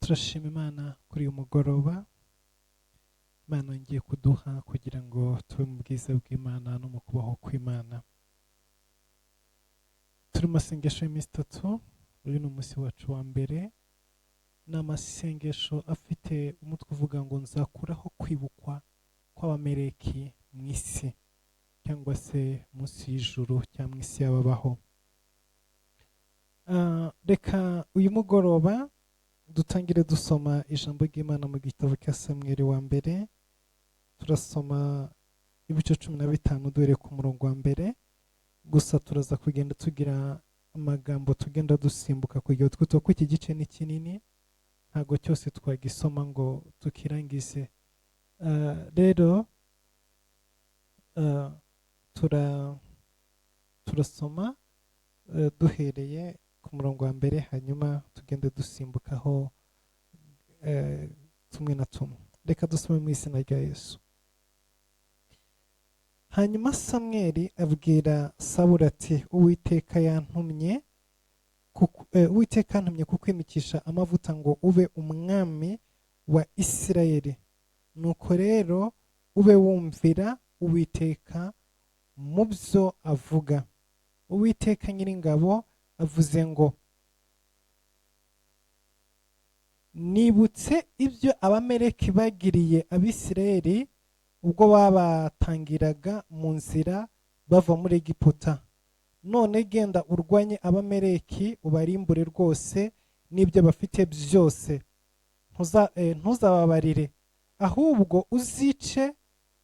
turashima Imana kuri uyu mugoroba. Imana ngiye kuduha kugira ngo tube mu bwiza bw'Imana no mu kubaho kw'Imana. Turi mu masengesho y'iminsi itatu. Uyu ni umunsi wacu wa mbere. Ni amasengesho afite umutwe uvuga ngo nzakuraho kwibukwa kw'abameleki mu isi, cyangwa se munsi y'ijuru cyangwa mu isi y'ababaho. Reka uyu mugoroba dutangire dusoma ijambo ry'Imana mu gitabo cya Samweli wa mbere. Turasoma ibice 15 duhere ku murongo wa mbere, gusa turaza kugenda tugira amagambo tugenda dusimbuka kugira twito ko iki gice ni kinini, ntago cyose twagisoma ngo tukirangize. Rero turasoma duhereye ku murongo wa mbere, hanyuma tugende dusimbukaho tumwe na tumwe. Reka dusome mu izina rya Yesu. Hanyuma Samweli abwira Sawuli ati, Uwiteka yantumye kukwimikisha amavuta ngo ube umwami wa Isirayeli. Nuko rero ube wumvira Uwiteka mu byo avuga. Uwiteka Nyiringabo avuze ngo, nibutse ibyo abameleki bagiriye Abisirayeli ubwo babatangiraga mu nzira bava muri Egiputa. None genda urwanye abameleki ubarimbure rwose n'ibyo bafite byose. Ntuzababarire, ahubwo uzice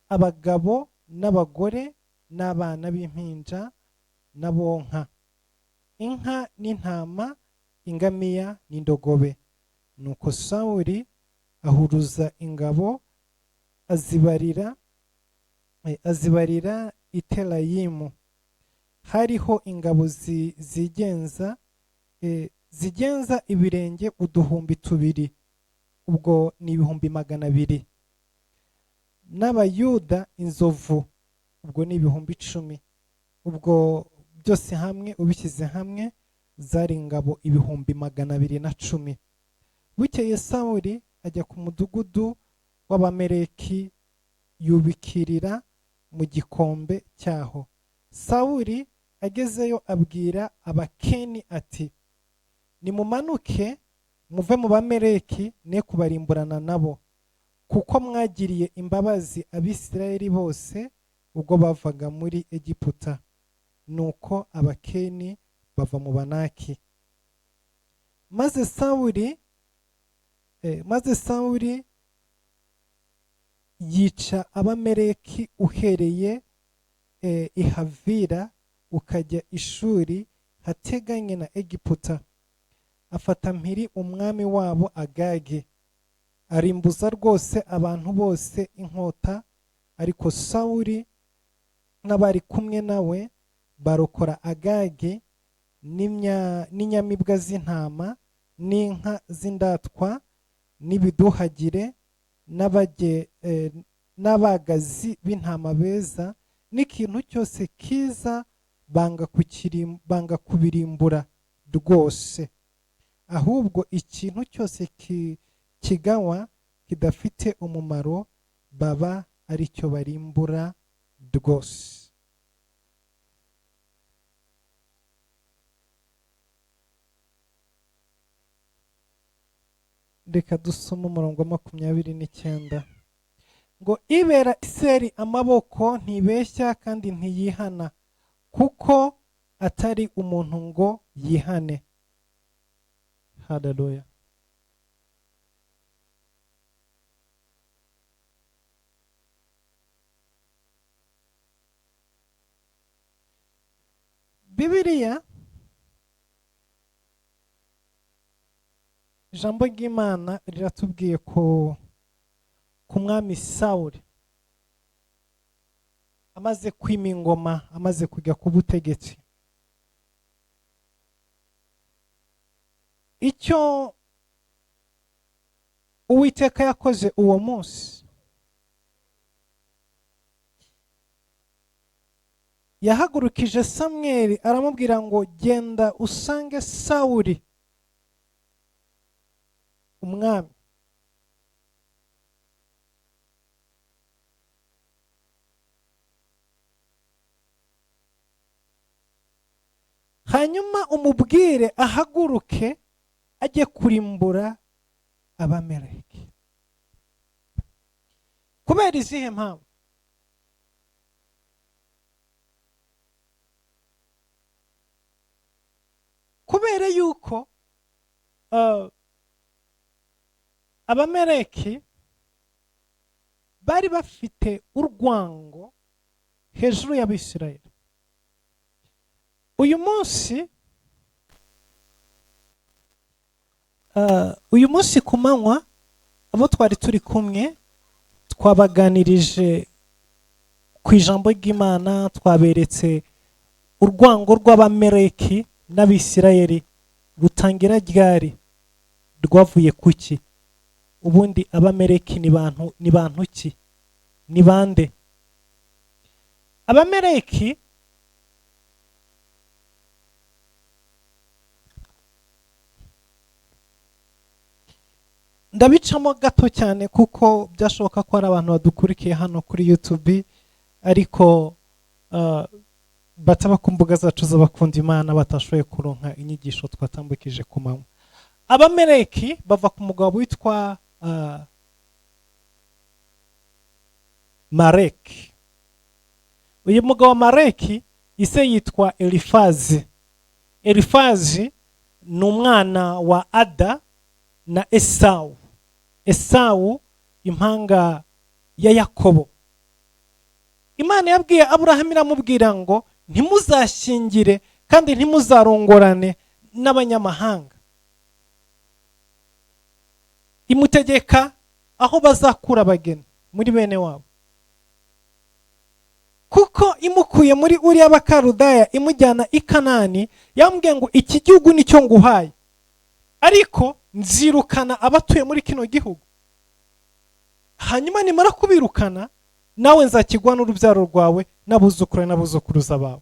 abagabo n'abagore n'abana b'impinja n'abonka, inka n'intama, ingamiya n'indogobe. Nuko Sawuli ahuruza ingabo azibarira Itelayimu. Hariho ingabo zigenza ibirenge 2,000, ubwo ni 200,000. N'Abayuda inzovu, ubwo ni 10,000. Ubwo byose hamwe ubishyize hamwe zari ingabo 210,000. Bukeye Sawuli ajya ku mudugudu w'abameleki yubikirira mu gikombe cyaho. Sawuli agezeyo abwira Abakeni ati, nimumanuke muve mu bameleki ne kubarimburana nabo, kuko mwagiriye imbabazi Abisirayeli bose ubwo bavaga muri Egiputa. Nuko Abakeni bava mu Banaki. Maze Sawuli yica abameleki uhereye ihavira ukajya ishuri hateganye na Egiputa. Afata mpiri umwami wabo Agagi, arimbuza rwose abantu bose inkota. Ariko Sawuli n'abari kumwe nawe barokora Agagi n'inyamibwa z'intama n'inka z'indatwa n'ibiduhagire n'abagazi b'intama beza, n'ikintu cyose kiza banga kubirimbura rwose, ahubwo ikintu cyose kigawa kidafite umumaro baba ari cyo barimbura rwose. Reka dusome umurongo wa 29 ngo, Ibera Isirayeli amaboko, ntibeshya kandi ntiyihana, kuko atari umuntu ngo yihane. Haleluya. Bibiliya, ijambo ry'Imana riratubwiye ko ku mwami Sawuli amaze kwima ingoma, amaze kujya ku butegetsi, icyo Uwiteka yakoze uwo munsi, yahagurukije Samweli aramubwira ngo, genda usange Sawuli umwami. Hanyuma umubwire ahaguruke ajye kurimbura abameleki. Kubera izihe mpamvu? Kubera yuko abameleki bari bafite urwango hejuru y'Abisirayeli. Uyu munsi ku manywa abo twari turi kumwe twabaganirije ku ijambo ry'Imana, twaberetse urwango rw'abameleki n'Abisirayeli rutangira ryari, rwavuye kuki? Ubundi abameleki ni bantu ki? Ni bande? Abameleki ndabicamo gato cyane kuko byashoboka ko ari abantu badukurikiye hano kuri YouTube ariko bataba ku mbuga zacu z'abakunda Imana batashoboye kuronka inyigisho twatambukije ku manywa. Abameleki bava ku mugabo witwa Mareki. Uyu mugabo wa Mareki ise yitwa Elifazi. Elifazi ni umwana wa Ada na Esawu. Esawu impanga ya Yakobo. Imana yabwiye Aburahamu iramubwira ngo ntimuzashyingire kandi ntimuzarongorane n'abanyamahanga. Imutegeka aho bazakura abageni muri bene wabo. Kuko imukuye muri Uriya Bakarudaya imujyana i Kanani, yambwiye ngo iki gihugu nicyo nguhaye, ariko nzirukana abatuye muri kino gihugu. Hanyuma nimara kubirukana nawe nzakigwa n'urubyaro rwawe n'abuzukuru n'abuzukuruza bawe.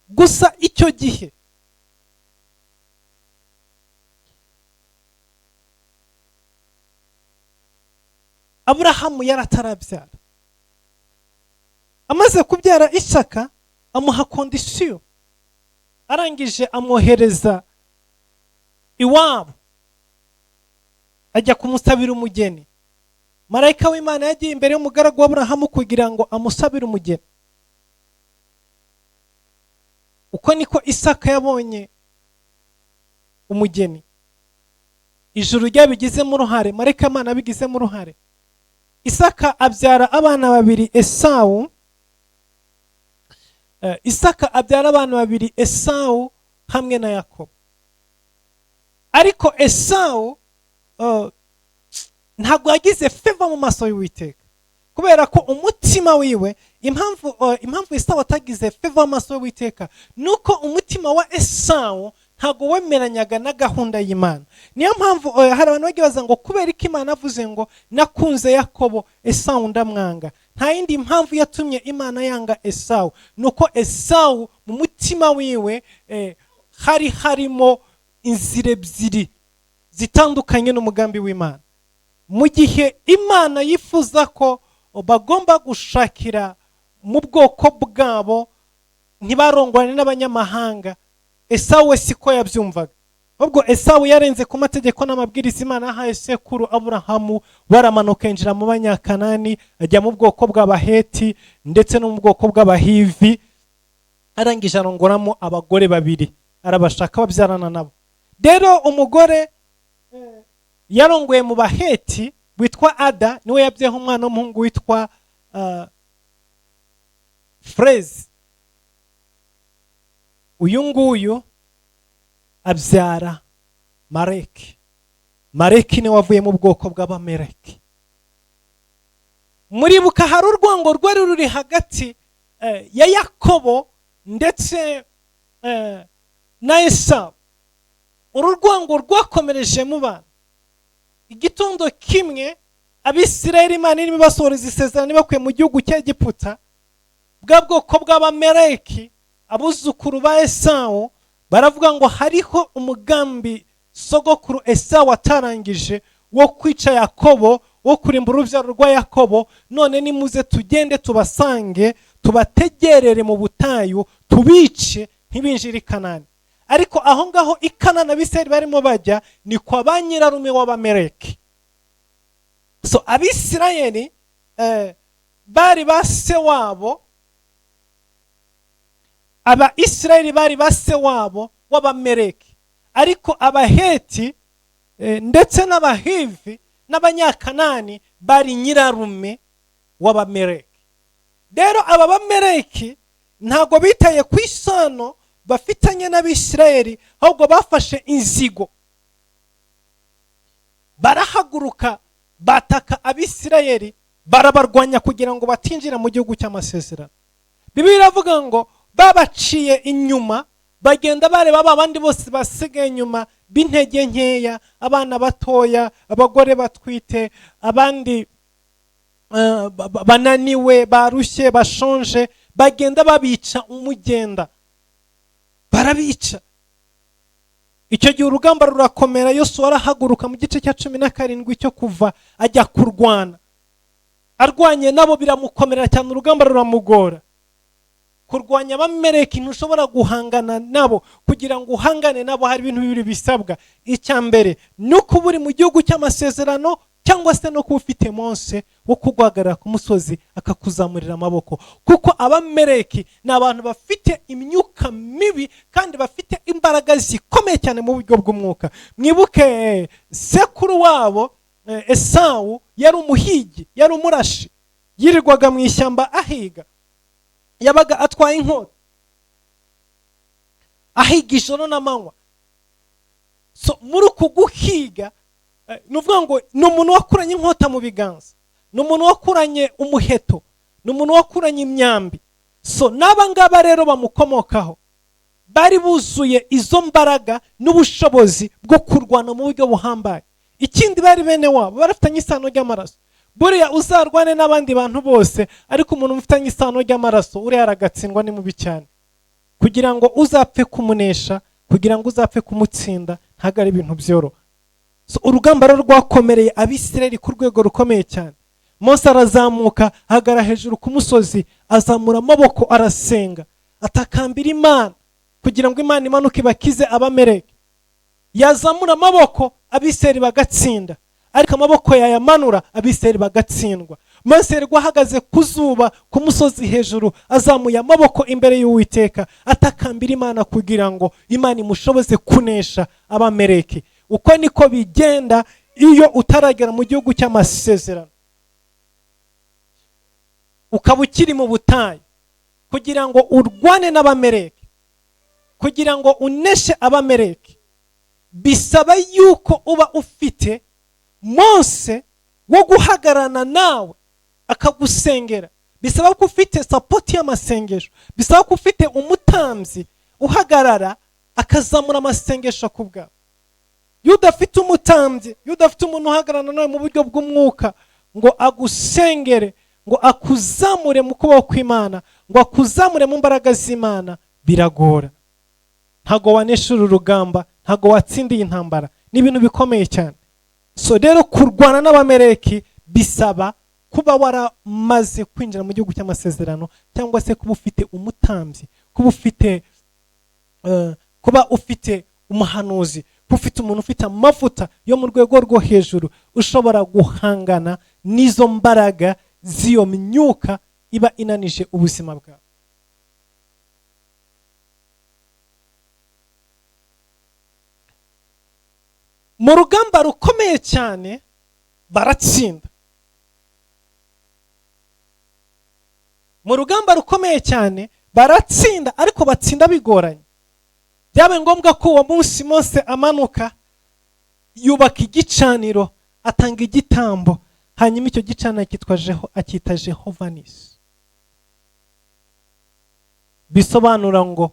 Gusa icyo gihe Aburahamu yaratarabyara. Amaze kubyara Isaka amuha kondisiyo, arangije amwohereza iwabo ajya kumusabira umugeni. Marayika w'Imana yagiye imbere y'umugaragu wa Aburahamu kugira ngo amusabire umugeni. Uko niko Isaka yabonye umugeni. Ijuru ryabigizemo uruhare, marayika w'Imana abigizemo uruhare. Isaka abyara abana babiri Esawu. Isaka abyara abana babiri Esawu hamwe na Yakobo. Ariko Esawu ntabwo yagize favor mu maso y'Uwiteka, kubera ko umutima wiwe, impamvu Esawu atagize favor mu maso y'Uwiteka nuko umutima wa Esawu ntabwo wemeranyaga na gahunda y'Imana. Niyo mpamvu hari abantu bagiye baza ngo kubera ko Imana avuze ngo nakunze Yakobo Esawu ndamwanga. Nta yindi mpamvu yatumye Imana yanga Esawu, nuko Esawu mu mutima wiwe harimo inzira ebyiri zitandukanye n'umugambi w'Imana. Mu gihe Imana yifuza ko bagomba gushakira mu bwoko bwabo ntibarongwane n'abanyamahanga, Esawu we siko yabyumvaga. Ubwo Esawu yarenze ku mategeko n'amabwiriza Imana yahaye sekuru Aburahamu, baramanuka yinjira mu Banyakanani, ajya mu bwoko bw'Abaheti ndetse no mu bwoko bw'Abahivi. Arangije arongoramo abagore babiri, arabashaka babyarana nabo. Rero umugore yarongoye mu Baheti witwa Ada, niwe yabyeho umwana w'umuhungu witwa Frezi. Uyu nguyu abyara Mareki. Mareki niwe wavuye mu bwoko bw'Abameleki. Muribuka hari urwango rwari ruri hagati ya Yakobo ndetse na Esawu. Uru rwango rwakomereje mu bana. Igitondo kimwe Abisirayeli Imana irimo ibasohoreza isezerano bakuye mu gihugu cy'Egiputa, bwa bwoko bw'Abameleki abuzukuru ba Esawu baravuga ngo hariho umugambi sogokuru Esawu atarangije wo kwica Yakobo, wo kurimbura urubyaro rwa Yakobo, none nimuze tugende tubasange, tubategerere mu butayu, tubice ntibinjire i Kanani. Ariko aho ngaho i Kanani Abisirayeli barimo bajya ni kwa ba nyirarume w'Abameleki. So Abisirayeli bari ba se wabo, Abaisirayeli bari ba se wabo w'Abameleki, ariko Abaheti ndetse n'Abahivi n'Abanyakanani bari nyirarume w'Abameleki. Rero aba Bameleki ntago bitaye ku isano bafitanye n'Abisirayeli, ahubwo bafashe inzigo, barahaguruka bataka Abisirayeli, barabarwanya kugira ngo batinjira mu gihugu cy'amasezerano. Bibiliya iravuga ngo babaciye inyuma, bagenda bareba abandi bose basigaye inyuma b'intege nkeya, abana batoya, abagore batwite, abandi bananiwe, barushye, bashonje, bagenda babica umugenda, barabica. Icyo gihe urugamba rurakomera. Yosuwa arahaguruka mu gice cya 17 cyo kuva ajya kurwana, arwanye nabo biramukomera cyane, urugamba ruramugora. Kurwanya Abameleki ntushobora guhangana nabo. Kugira ngo uhangane nabo hari ibintu bibiri bisabwa. Icya mbere nuko uri mu gihugu cy'amasezerano, cyangwa se no kuba ufite Mose wo kugwagarara ku musozi akakuzamurira amaboko. Kuko Abameleki ni abantu bafite imyuka mibi kandi bafite imbaraga zikomeye cyane mu buryo bw'umwuka. Mwibuke sekuru wabo Esawu yari umuhigi, yari umurashi, yirirwaga mu ishyamba ahiga, yabaga atwaye inkota ahiga ijoro n'amanywa. So muri uku guhiga nuvuga ngo ni umuntu wakuranye inkota mu biganza, ni umuntu wakuranye umuheto, ni umuntu wakuranye imyambi. So n'aba ngaba rero bamukomokaho bari buzuye izo mbaraga n'ubushobozi bwo kurwana mu buryo buhambaye. Ikindi bari bene wabo, barafitanye isano ry'amaraso. Buriya uzarwane n'abandi bantu bose, ariko umuntu ufitanye isano ry'amaraso uriya aragatsindwa, ni mubi cyane. Kugira ngo uzapfe kumunesha, kugira ngo uzapfe kumutsinda, ntago ari ibintu byoroha. So urugamba rwakomereye Abisirayeli ku rwego rukomeye cyane. Mose arazamuka, ahagara hejuru ku musozi, azamura amaboko, arasenga, atakambira Imana kugira ngo Imana imanuke bakize Abameleki. Yazamura amaboko, Abisirayeli bagatsinda, ariko amaboko yayamanura, Abisirayeli bagatsindwa. Mose yari ahagaze ku zuba ku musozi hejuru, azamuye amaboko imbere y'Uwiteka, atakambira Imana kugira ngo Imana imushoboze kunesha Abameleki. Uko niko bigenda iyo utaragera mu gihugu cy'amasezerano, ukaba ukiri mu butayu. Kugira ngo urwane n'Abameleki, kugira ngo uneshe Abameleki, bisaba yuko uba ufite Mose wo guhagarana nawe akagusengera. Bisaba ko ufite support y'amasengesho. Bisaba ko ufite umutambyi uhagarara akazamura amasengesho ku bwawe. Iyo udafite umutambyi, iyo udafite umuntu uhagarana nawe mu buryo bw'umwuka ngo agusengere, ngo akuzamure mu kuboko kw'Imana, ngo akuzamure mu mbaraga z'Imana, biragora. Ntago wanesha uru rugamba, ntago watsindiye intambara. Ni ibintu bikomeye cyane. So rero kurwana n'Abameleki bisaba kuba waramaze kwinjira mu gihugu cy'amasezerano, cyangwa se kuba ufite umutambyi, kuba ufite umuhanuzi, kuba ufite umuntu ufite amavuta yo mu rwego rwo hejuru, ushobora guhangana n'izo mbaraga z'iyo myuka iba inanije ubuzima bwawe. Mu rugamba rukomeye cyane baratsinda. Mu rugamba rukomeye cyane baratsinda, ariko batsinda bigoranye. Byabaye ngombwa ko uwo munsi Mose amanuka, yubaka igicaniro, atanga igitambo, hanyuma icyo gicaniro akita Jehova Nisi. Bisobanura ngo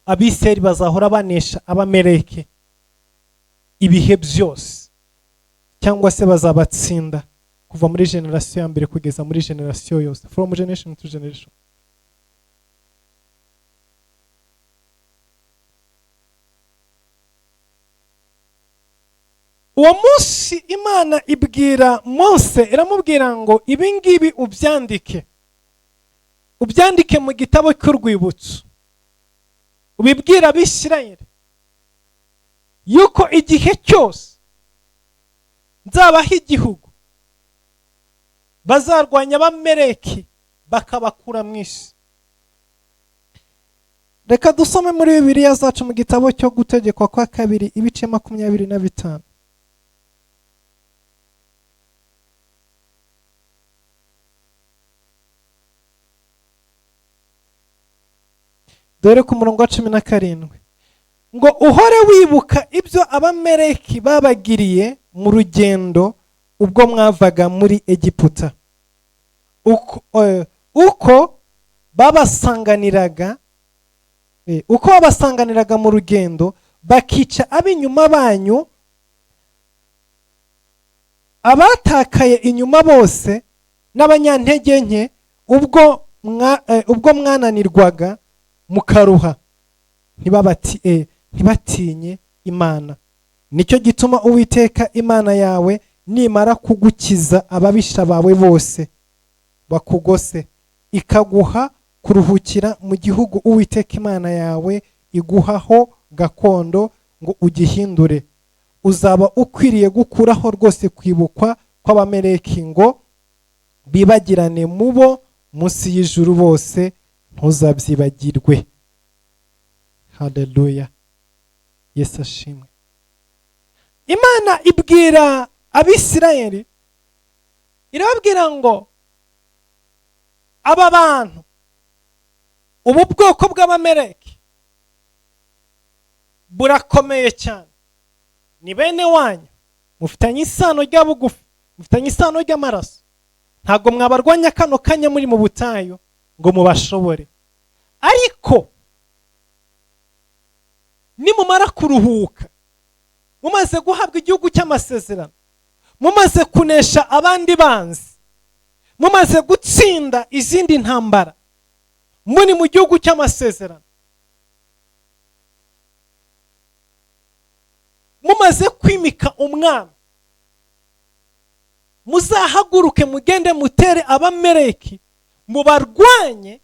Abisirayeli bazahora banesha Abameleki ibihe byose, cyangwa se bazabatsinda kuva muri generasiyo ya mbere kugeza muri generasiyo yose, from generation to generation. uwo munsi Imana ibwira Mose, iramubwira ngo ibi ngibi ubyandike mu gitabo cy'urwibutso, ubibwira Abisirayeli yuko igihe cyose nzabaha igihugu bazarwanya Abamaleki bakabakura mu isi. Reka dusome muri Bibiliya zacu mu gitabo cyo Gutegekwa kwa kabiri ibice 25. Dore ku murongo wa 17 ngo uhore wibuka ibyo Abamaleki babagiriye mu rugendo ubwo mwavaga muri Egiputa, uko babasanganiraga mu rugendo bakica ab'inyuma banyu, abatakaye inyuma bose n'abanyantege nke, ubwo mwananirwaga mukaruha, ntibatinye Imana. Nicyo gituma Uwiteka Imana yawe nimara kugukiza ababisha bawe bose bakugose, ikaguha kuruhukira mu gihugu Uwiteka Imana yawe iguhaho gakondo ngo ugihindure, uzaba ukwiriye gukuraho rwose kwibukwa kw'Abamaleki ngo bibagirane mubo munsi y'ijuru bose, ntuzabyibagirwe. Haleluya, Yesu ashimwe. Imana ibwira Abisirayeli, irababwira ngo aba bantu, ubu bwoko bw'Abamaleki burakomeye cyane, ni bene wanyu, mufitanye isano rya bugufi, mufitanye isano ry'amaraso, ntago mwabarwanya kano kanya muri mu butayu ngo mubashobore, ariko nimumara kuruhuka, mumaze guhabwa igihugu cy'amasezerano, mumaze kunesha abandi banzi, mumaze gutsinda izindi ntambara, muri mu gihugu cy'amasezerano, mumaze kwimika umwami, muzahaguruke mugende mutere Abamaleki, mubarwanye,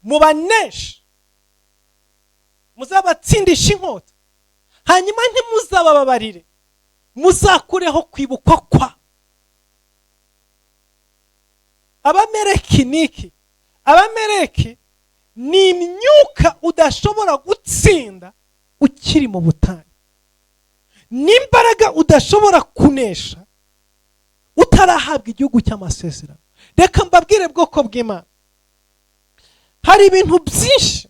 mubaneshe, muzabatsindisha inkota, hanyuma ntimuzabababarire, muzakureho kwibukwa kwa Abamaleki. Niki Abamaleki? Ni imyuka udashobora gutsinda ukiri mu butayu, n'imbaraga udashobora kunesha utarahabwa igihugu cy'amasezerano. Reka mbabwire bwoko bw'Imana, hari ibintu byinshi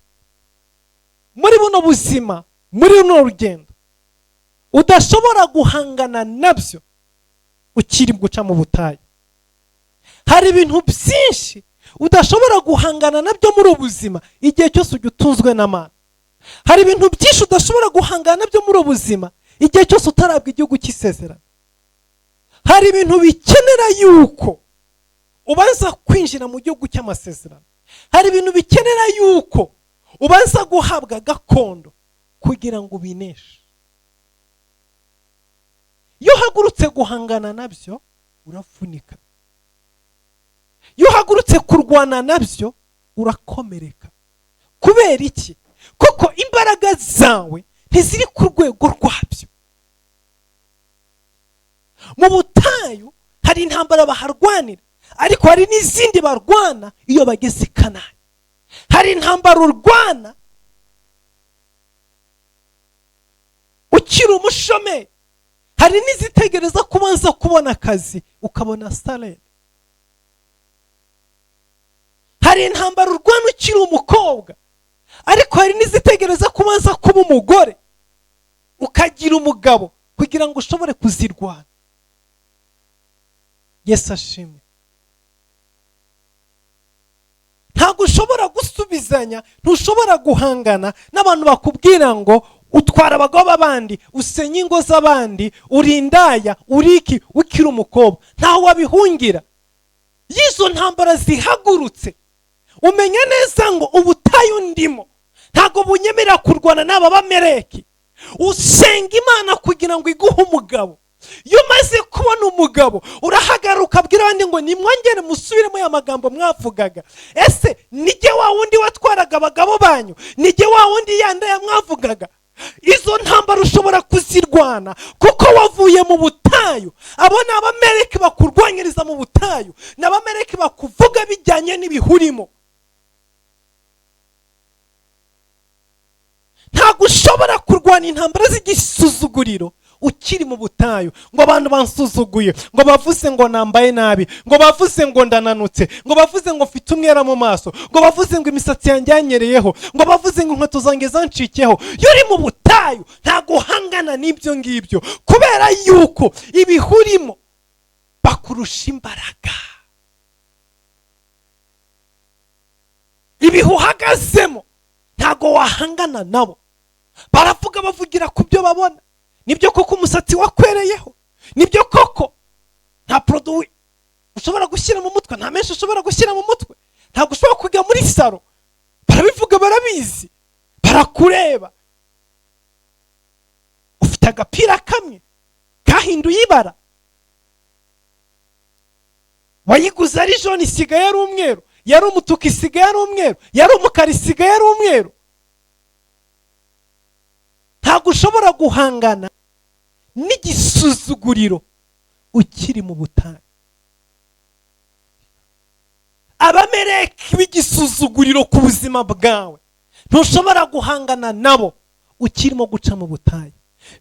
muri buno buzima, muri buno rugendo udashobora guhangana nabyo ukiri guca mu butayu. Hari ibintu byinshi udashobora guhangana nabyo muri ubuzima igihe cyose ujya utunzwe n'Imana. Hari ibintu byinshi udashobora guhangana nabyo muri ubuzima igihe cyose utarabwa igihugu cy'isezerano. Hari ibintu bikenera yuko ubanza kwinjira mu gihugu cy'amasezerano. Hari ibintu bikenera yuko ubanza guhabwa gakondo kugira ngo ubineshe. Iyo uhagurutse guhangana nabyo urafunika, iyo uhagurutse kurwana nabyo urakomereka. Kubera iki? Kuko imbaraga zawe ntiziri ku rwego rwabyo. Mu butayu hari intambara baharwanira, ariko hari n'izindi barwana iyo bageze i Kanani. Hari intambara urwana ukiri umushomeri, hari n'izitegereza kubanza kubona akazi ukabona salary. Hari intambara urwana ukiri umukobwa, ariko hari n'izitegereza kubanza kuba umugore ukagira umugabo kugira ngo ushobore kuzirwana. Yesu ashimwe. Ntabwo ushobora gusubizanya, ntushobora guhangana n'abantu bakubwira ngo utwara abagabo b'abandi, usenya ingo z'abandi, uri indaya, uri iki, ukiri umukobwa. Ntaho wabihungira. Yizo ntambara zihagurutse, umenya neza ngo ubutayu ndimo ntago bunyemerera kurwana n'aba Bamaleki. Usenga Imana kugira ngo iguhe umugabo, iyo umaze kubona umugabo urahagaruka abwira abandi ngo nimwongere musubiremo ya magambo mwavugaga. Ese nijye wa wundi watwaraga abagabo banyu? Nijye wa wundi yandaya mwavugaga? Izo ntambara ushobora kuzirwana kuko wavuye mu butayu. Abo ni abameleki bakurwanyiriza mu butayu, ni abameleki bakuvuga bijyanye n'ibihurimo. Ntabwo ushobora kurwana intambara z'igisuzuguriro ukiri mu butayu, ngo abantu bansuzuguye, ngo bavuze ngo nambaye nabi, ngo bavuze ngo ndananutse, ngo bavuze ngo mfite umwera mu maso, ngo bavuze ngo imisatsi yanjye yanyereyeho, ngo bavuze ngo inkweto zanjye zancikeho. Iyo uri mu butayu ntabwo uhangana n'ibyo ngibyo, kubera yuko ibihurimo bakurusha imbaraga. Ibihe uhagazemo ntabwo wahangana nabo. Baravuga bavugira ku byo babona. Nibyo koko umusatsi wakwereyeho? Nibyo koko nta produit ushobora gushyira mu mutwe, nta menshi ushobora gushyira mu mutwe, ntabwo ushobora kujya muri saro. Barabivuga, barabizi, barakureba. Ufite agapira kamwe kahinduye ibara, wayiguze ari jone isigaye ari umweru, yari umutuku isigaye ari umweru, yari umukara isigaye ari umweru. Ntabwo ushobora guhangana n'igisuzuguriro ukiri mu butayu. Abameleki b'igisuzuguriro ku buzima bwawe ntushobora guhangana nabo ukirimo guca mu butayu.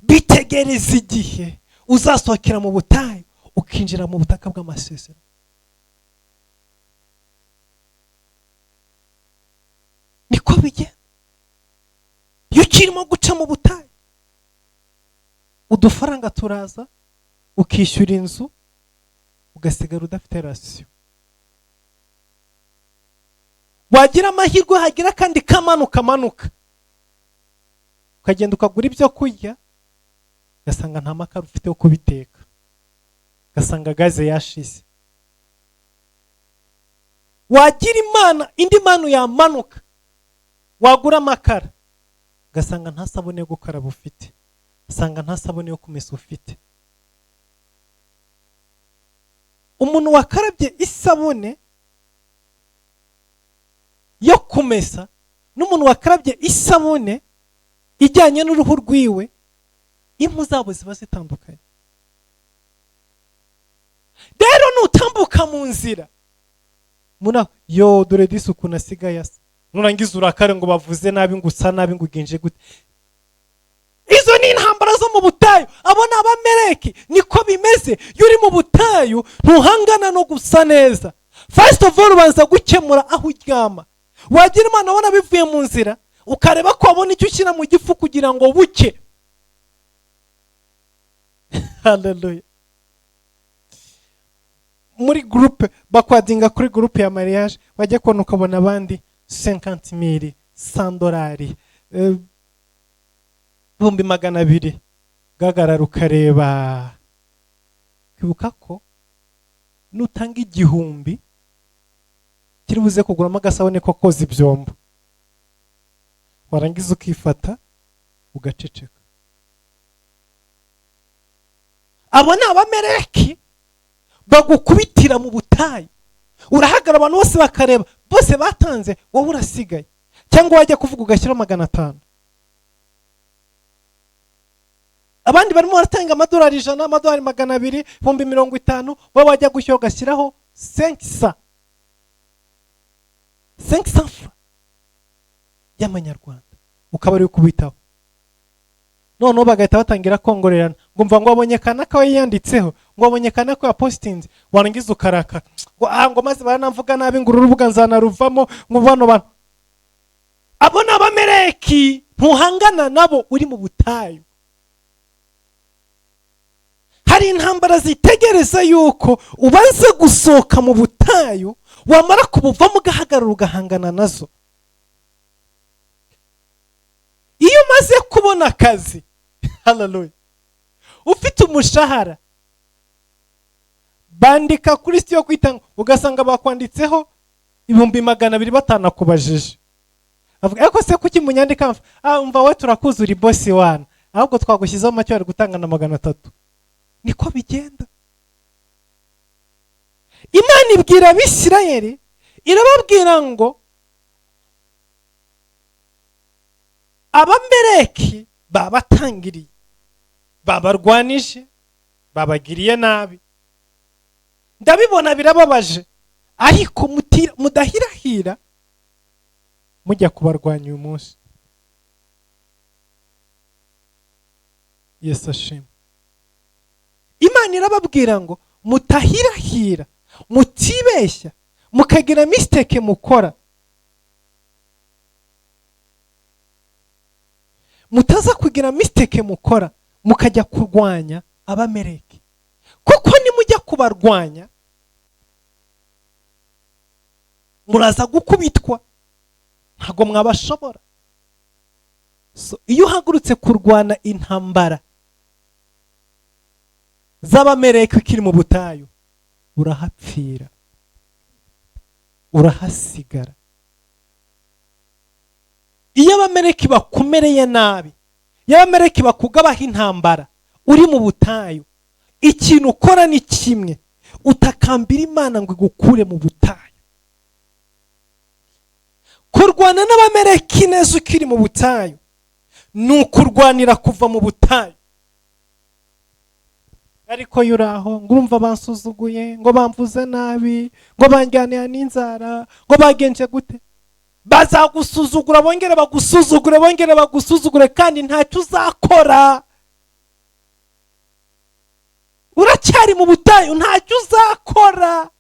Bitegereza igihe uzasohokera mu butayu ukinjira mu butaka bw'amasezerano. Niko bigenda iyo ukirimo guca mu butayu. Udufaranga turaza, ukishyura inzu, ugasigara udafite rasiyo. Wagira amahirwe hagira kandi kamanuka, ukagenda ukagura ibyo kurya, ugasanga nta makara ufite yo kubiteka, ugasanga gaze yashize. Wagira imana, indi manu yamanuka, wagura amakara, ugasanga nta sabune yo gukaraba ufite, ugasanga nta sabune yo kumesa ufite. Umuntu wakarabye isabune yo kumesa n'umuntu wakarabye isabune ijyanye n'uruhu rwiwe, impu zabo ziba zitandukanye. Rero nutambuka mu nzira, muna yo dore disuku nasigaye asa, nurangiza urakare ngo bavuze nabi, ngo usa nabi, ngo ugenje gute. Izo ni intambara zo mu butayu. Abo ni abameleki. Niko bimeze. Iyo uri mu butayu ntuhangana no gusa neza. First of all ubanza gukemura aho uryama. Wagira imana abona bivuye mu nzira, ukareba ko wabona icyo ushyira mu gifu kugira ngo buke. Hallelujah. Muri groupe bakwadinga kuri groupe ya mariage, wajya kubona ukabona abandi 50,000, $100, 200,000. Gagarara ukareba, kwibuka ko nutanga 1,000 kiri buze kuguramo agasabune ko koza ibyombo. Warangiza ukifata ugaceceka. Abo ni abameleki bagukubitira mu butayu. Urahagara abantu bose bakareba, bose batanze, wowe urasigaye. Cyangwa wajya kuvuga ugashyira 500. Abandi barimo baratanga amadolari 100, amadolari 200, 50,000, wowe wajya gushyira ugashyiraho 500 y'amanyarwanda, ukaba ari kubitaho. None bagahita batangira kongorerana, ngo mva ngo wabonye kanaka we yanditseho, ngo wabonye kanaka ya postinze, warangiza ukaraka ngo maze baranamvuga nabi, ngo urubuga nzanaruvamo, ngo bano bantu. Abo ni abameleki, ntuhangana nabo uri mu butayu. Hari intambara zitegereza yuko ubanze gusohoka mu butayu, wamara kubuvamo ugahagarara ugahangana nazo. Iyo umaze kubona akazi, hallelujah, ufite umushahara, bandika kuri sitiyo kwitanga, ugasanga bakwanditseho 200,000 batanakubajije. Avuga ariko se kuki munyandika, umva we turakuzura boss wana, ahubwo twagushyizeho make ari gutanga na 300. niko bigenda. Imana ibwira Abisirayeli, irababwira ngo Abameleki babatangiriye, babarwanije, babagiriye nabi. Ndabibona birababaje, ariko mudahirahira mujya kubarwanya uyu munsi. Yesu ashimwe. Imana irababwira ngo mutahirahira, mutibeshya, mukagira mistake mukora, mutaza kugira mistake mukora mukajya kurwanya Abameleki, kuko nimujya kubarwanya muraza gukubitwa, ntago mwabashobora. So iyo uhagurutse kurwana intambara z'Abameleki ukiri mu butayu, urahapfira, urahasigara. Iyo Abameleki bakumereye nabi, iyo Abameleki bakugabaho intambara uri mu butayu, ikintu ukora ni kimwe, utakambira Imana ngo igukure mu butayu. Kurwana n'Abameleki neza ukiri mu butayu ni ukurwanira kuva mu butayu. Ariko yuraho ngo urumva bansuzuguye, ngo bamvuze nabi, ngo banjyanira n'inzara, ngo bagenje gute, bazagusuzugura, bongere bagusuzugure, bongere bagusuzugure, kandi ntacyo uzakora. Uracyari mu butayu, ntacyo uzakora,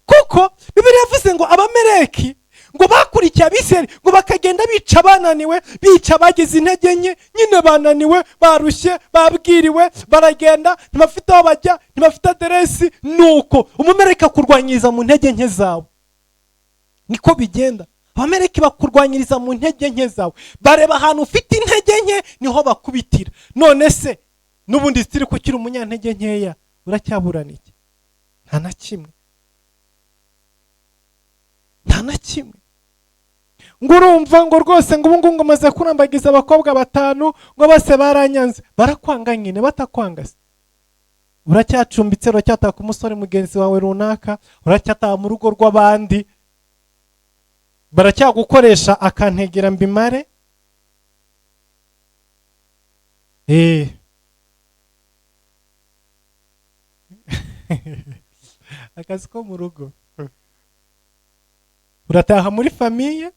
kuko Bibiliya yavuze ngo Abameleki ngo bakurikiye Abisirayeli, ngo bakagenda bica bananiwe, bica bagize intege nke, nyine bananiwe, barushye, babwiriwe, baragenda, ntibafite aho bajya, ntibafite aderesi. Nuko Umumeleki akurwanyiriza mu ntege nke zawe. Niko bigenda. Abameleki bakurwanyiriza mu ntege nke zawe, bareba ahantu ufite intege nke niho bakubitira. None se n'ubundi zitiri ko kiri umunyantege nkeya, uracyaburana iki? Nta na kimwe, nta na kimwe. Ngo urumva ngo rwose ngo ubu ngo maze kurambagiza abakobwa 5 ngo bose baranyanze. Barakwanga nyine, batakwanga se uracyacumbitse, uracyataka umusore mugenzi wawe runaka, uracyataha mu rugo rw'abandi, baracyagukoresha akantegera mbimare. Akazi ko mu rugo, urataha muri famiye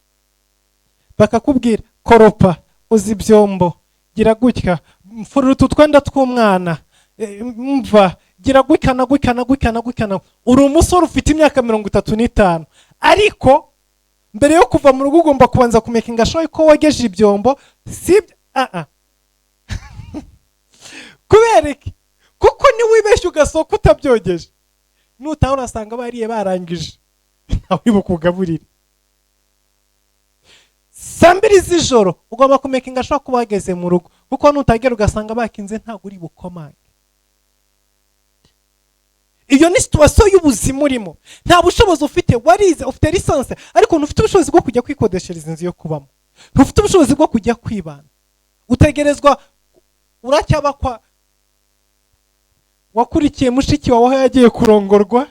bakakubwira koropa, uzi ibyombo, gira gutya, mfurura utwenda tw'umwana, mva gira gukana gukana gukana gukana. Uri umusore ufite imyaka 35, ariko mbere yo kuva mu rugo ugomba kubanza kumekinga shoyi ko wogeje ibyombo. Sibyo? Kubera iki? Kuko ni wibeshye ugasohoka utabyogeje, nutaho urasanga bariye barangije, ntawe bukugaburira. 2 z'ijoro ugomba kumekinga shoyi ko wageze mu rugo, kuko nutagera ugasanga bakinze ntago uri bukomange. Iyo ni situation y'ubuzima urimo, nta bushobozi ufite, warize, ufite lisanse, ariko ntufite ubushobozi bwo kujya kwikodeshereza inzu yo kubamo, ntufite ubushobozi bwo kujya kwibana. Utegerezwa, uracyabakwa, wakurikiye mushiki wawe yagiye kurongorwa,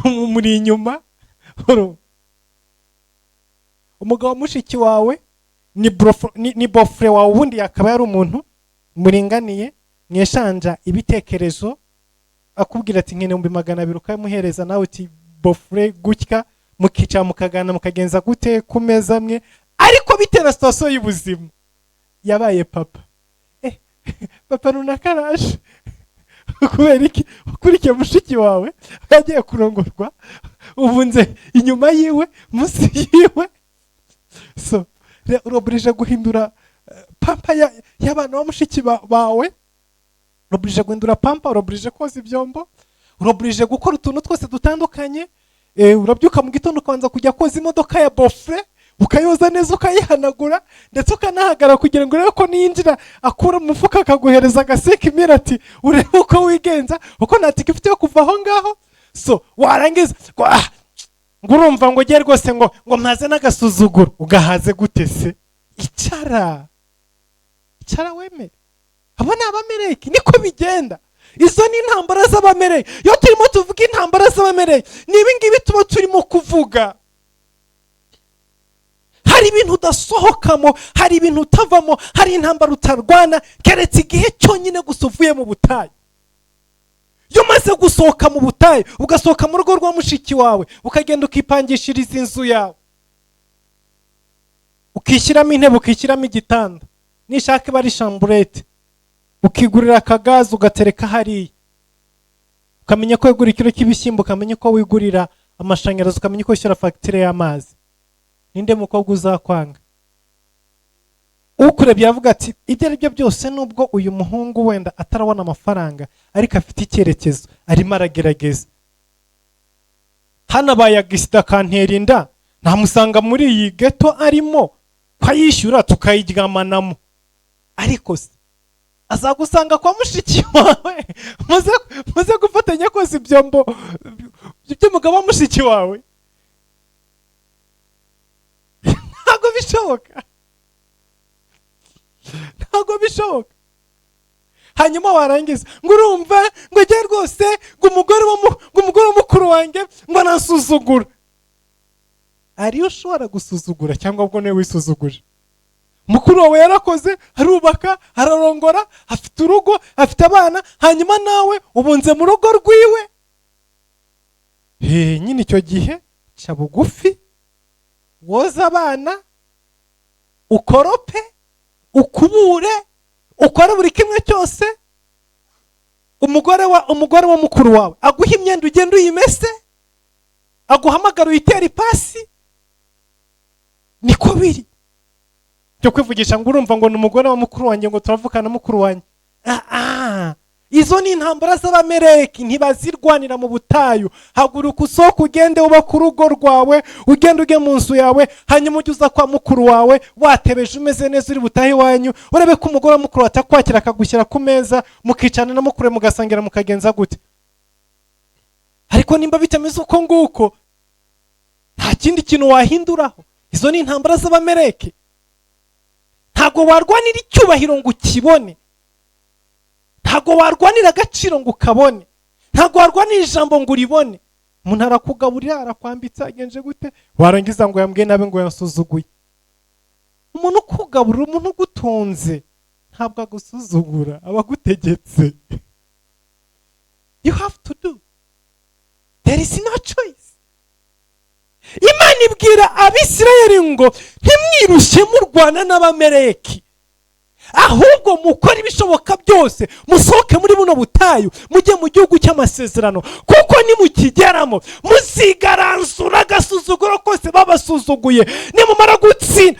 muri inyuma. Umugabo mushiki wawe ni bofre wawe, ubundi yakaba yari umuntu muringaniye, mweshanja ibitekerezo, akubwira ati nkene 200 ukamuhereza, nawe uti bofre gutya, mukica mukagana mukagenza gute ku meza amwe. Ariko bitera situation y'ubuzima, yabaye papa. Papa runakaraje. Kubera iki? Ukurikiye mushiki wawe yagiye kurongorwa, ubunze inyuma yiwe, munsi yiwe. So urobrije guhindura pampa y'abana ba mushiki bawe, urobrije guhindura pampa, urobrije koza ibyombo, urobrije gukora utuntu twose dutandukanye. Urabyuka mu gitondo ukanza kujya koza imodoka ya bofre, ukayoza neza, ukayihanagura, ndetse ukanahagara kugira ngo urebe ko niyinjira akura mu mufuka akaguhereza agaseke imirati, urebe uko wigenza, uko natike ufite yo kuva aho ngaho. So warangiza ngo urumva ngo giye rwose ngo mpaze n'agasuzuguro. Ugahaze gute se? Icara wemere. Abo ni Abameleki, niko bigenda. izo ni intambara z'abamereki. iyo turimo tuvuga intambara z'abamereki ni ibingibi tuba turimo kuvuga. hari ibintu udasohokamo, hari ibintu utavamo, hari intambara utarwana keretse igihe cyonyine gusa uvuye mu butayu. iyo umaze gusohoka mu butayu, ugasohoka mu rugo rwa mushiki wawe, ukagenda ukipangishiriza inzu yawe, ukishyiramo intebe, ukishyiramo igitanda, nishaka iba ari shamburete, ukigurira akagazi ugatereka hariya, ukamenya ko wigurira ikiro cy'ibishyimbo, ukamenya ko wigurira amashanyarazi, ukamenya ko wishyura fagitire y'amazi. ninde mukobwa uzakwanga? ukurebye yavuga ati ibyo ari byo byose, nubwo uyu muhungu wenda atarabona amafaranga ariko afite icyerekezo, arimo aragerageza. hanabaye agisida akantera inda, ntamusanga muri iyi geto arimo kwayishyura tukayiryamanamo, ariko se azagusanga kwa mushiki wawe muze gufatanya koza ibyombo by'umugabo wa mushiki wawe? ntabwo bishoboka, ntabwo bishoboka. hanyuma warangiza ngo urumva ngo njye rwose ngo umugore wa mukuru wanjye ngo nansuzugura. ariyo ushobora gusuzugura cyangwa ubwo niwe wisuzuguje? mukuru wawe yarakoze, arubaka, ararongora, afite urugo, afite abana, hanyuma nawe ubunze mu rugo rwiwe. nyine icyo gihe cya bugufi, woza abana, ukorope, ukubure, ukora buri kimwe cyose. umugore wa mukuru wawe aguha imyenda ugenda uyimese, aguhamagara uyitere ipasi. niko biri. cyo kwivugisha ngo urumva ngo ni umugore wa mukuru wanjye, ngo turavukana mukuru wanjye. izo ni intambara z'abamereki, ntibazirwanira mu butayu. haguruka usohoka, ugende wubaka urugo rwawe, ugende ujye mu nzu yawe, hanyuma ujye uza kwa mukuru wawe watebeje umeze neza, uri butahe iwanyu, urebe ko umugore wa mukuru atakwakira akagushyira ku meza, mukicana na mukuru mugasangira, mukagenza gute. ariko nimba bitameze uko nguko, nta kindi kintu wahinduraho. izo ni intambara z'abamereki. ntabwo warwanira icyubahiro ngo ukibone, ntabwo warwanira agaciro ngo ukabone, ntabwo warwanira ijambo ngo uribone. umuntu arakugaburira, arakwambitsa, agenje gute, warangiza ngo yambwiye nabi, ngo yasuzuguye. umuntu ukugaburira, umuntu ugutunze ntabwo agusuzugura, aba agutegetse. you have to do, there is no choice. imana ibwira abisirayeli ngo ntimwirushye murwana n'abamereki, ahubwo mukora ibishoboka byose, musohoke muri buno butayu, mujye mu gihugu cy'amasezerano, kuko nimukigeramo muzigaranzura agasuzuguro kose babasuzuguye. nimumara gutsinda,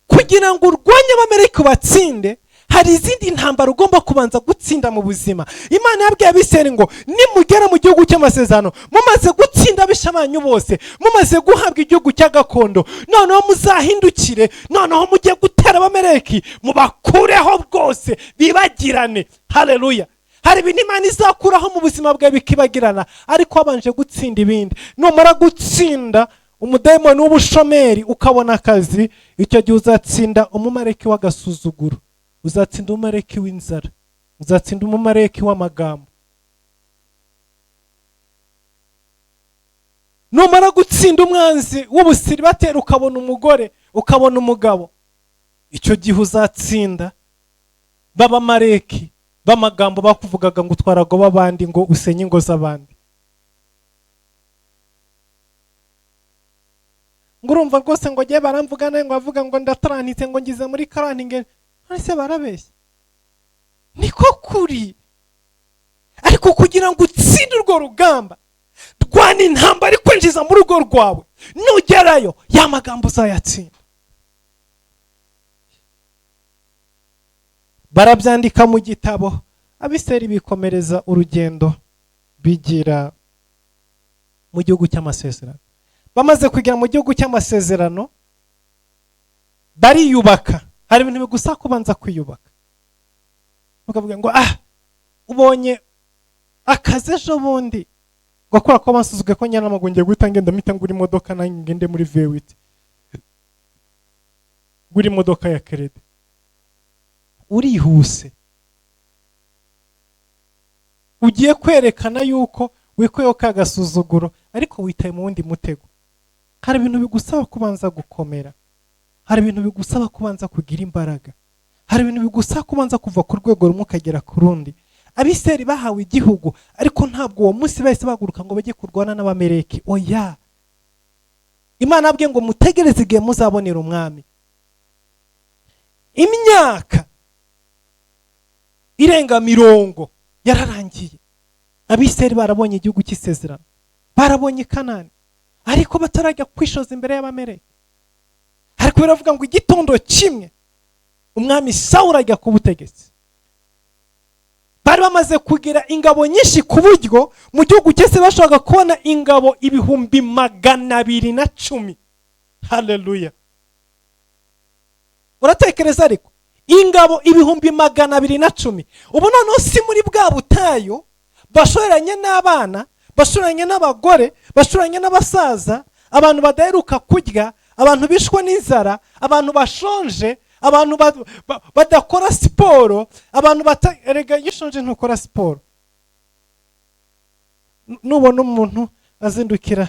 kugira ngo urwanye abamereki batsinde, hari izindi ntambara ugomba kubanza gutsinda mu buzima. imana yabwiye abisirayeli ngo nimugera mu gihugu cy'amasezerano, mumaze gutsinda abisha banyu bose, mumaze guhabwa igihugu cya gakondo, noneho muzahindukire, noneho mujye gutera abamereki, mubakureho rwose, bibagirane. haleluya. hari ibintu imana izakuraho mu buzima bwawe bikibagirana, ariko wabanje gutsinda ibindi. numara gutsinda umudayimoni w'ubushomeri ukabona akazi, icyo gihe uzatsinda umumareki w'agasuzuguro, uzatsinda umumareki w'inzara, uzatsinda umumareki w'amagambo. numara gutsinda umwanzi w'ubusiribateri, ukabona umugore, ukabona umugabo, icyo gihe uzatsinda b'abamareki b'amagambo bakuvugaga ngo utwarago b'abandi, ngo usenye ingo z'abandi. ngo urumva rwose ngo giye baramvuga nawe, ngo bavuga ngo ndatarantitse, ngo ngize muri karantinge. ese barabeshya? niko kuri. ariko kugira ngo utsinde urwo rugamba, rwana intambara ikwinjiza mu rugo rwawe, nugerayo ya magambo uzayatsinda. barabyandika mu gitabo. abisirayeli bikomereza urugendo, bigira mu gihugu cy'amasezerano. bamaze kugera mu gihugu cy'amasezerano, bariyubaka. hari ibintu bigusa kubanza kwiyubaka, ukavuga ngo ubonye akazi ejo bundi, ngo akora ko bansuzuge ko nyana amagunge guhita ngenda mpita ngura imodoka, nanjye ngende muri V8 ngura imodoka ya credit. urihuse. ugiye kwerekana yuko wikuyeho ka gasuzuguro, ariko witaye mu wundi mutego. Hari ibintu bigusaba kubanza gukomera, hari ibintu bigusaba kubanza kugira imbaraga, hari ibintu bigusaba kubanza kuva ku rwego rumwe ukagera ku rundi. Abisirayeli bahawe igihugu, ariko ntabwo uwo munsi bahise bahaguruka ngo bajye kurwana n'abameleki. Oya, Imana yabwiye ngo mutegereze igihe muzabonera umwami. Imyaka irenga 40 yararangiye, Abisirayeli barabonye igihugu cy'isezerano, barabonye Kanani, ariko batarajya kwishoza imbere y'abameleki. Ariko biravuga ngo igitondo kimwe umwami Sawuli ajya ku butegetsi. Bari bamaze kugira ingabo nyinshi ku buryo mu gihugu cyose bashobora kubona ingabo 210,000. Haleluya. Uratekereza ariko ingabo 210,000. Ubu noneho si muri bwa butayu bashoranye n'abana, bashoranye n'abagore, bashoranye n'abasaza, abantu badaheruka kurya, abantu bishwe n'inzara, abantu bashonje, abantu badakora siporo, abantu erega yishonje ntukora siporo. Nubona umuntu azindukira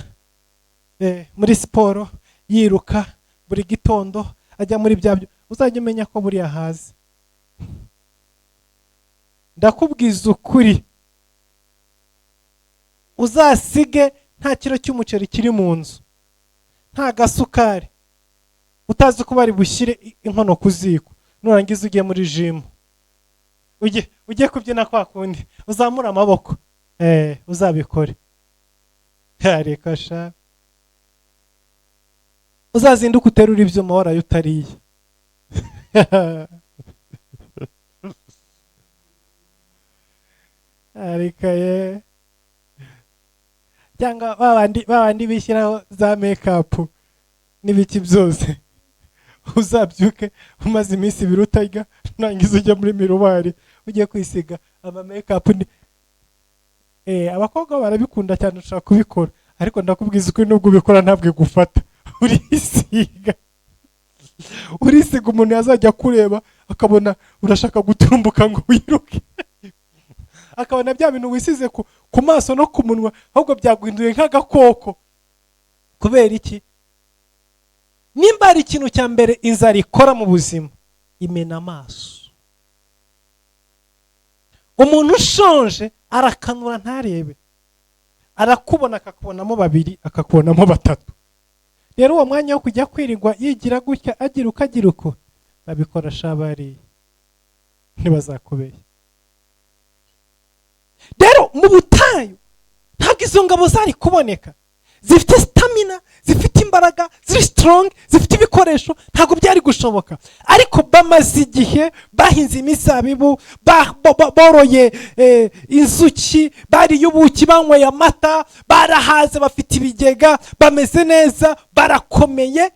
muri siporo yiruka buri gitondo ajya muri byabyo, uzajya umenya ko buri yahaze. Ndakubwiza ukuri, uzasige nta kiro cy'umuceri kiri mu nzu, nta gasukari, utazi ko bari bushyire inkono ku ziko, nurangiza ugiye muri gym, ugiye kubyina kwa kundi uzamura amaboko, uzabikore. Reka sha, uzazinduka uterura ibyuma waraye utariye. Arikaye cyangwa babandi bishyiraho za make-up n'ibiki byose, uzabyuke umaze iminsi 2 utarya, nangiza ujya muri miruwari ugiye kwisiga ama make-up. Abakobwa barabikunda cyane ushaka kubikora, ariko ndakubwiza uko nubwo ubikora ntabwo gufata. Urisiga umuntu yazajya kureba akabona urashaka gutumbuka ngo wiruke, akabona bya bintu wisize ku maso no ku munwa ahubwo byaguhinduye nk'agakoko. Kubera iki? Nimba ari ikintu cya mbere inzara ikora mu buzima, imena amaso. Umuntu ushonje arakanura ntarebe, arakubona akakubonamo 2, akakubonamo 3. Rero uwo mwanya wo kujya kwirirwa yigira gutya agira uko babikora shabari ntibazakubeye. Rero mu butayu ntabwo izo ngabo zari kuboneka, zifite stamina, zifite imbaraga, ziri strong, zifite ibikoresho, ntabwo byari gushoboka. Ariko bamaze igihe bahinze imizabibu, boroye inzuki, bari yubuki, banyweye amata, barahaze, bafite ibigega, bameze neza, barakomeye.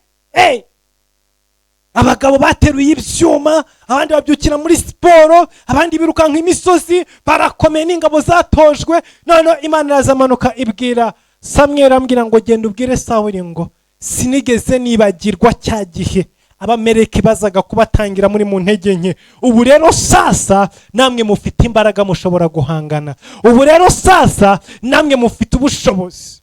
Abagabo bateruye ibyuma, abandi babyukira muri siporo, abandi biruka nk'imisozi, barakomeye, n'ingabo zatojwe. None Imana irazamanuka ibwira Samweli, ambwira ngo genda ubwire Sawuli ngo sinigeze nibagirwa cya gihe abameleki bazaga kubatangira muri mu ntege nke. Ubu rero sasa namwe mufite imbaraga mushobora guhangana. Ubu rero sasa namwe mufite ubushobozi.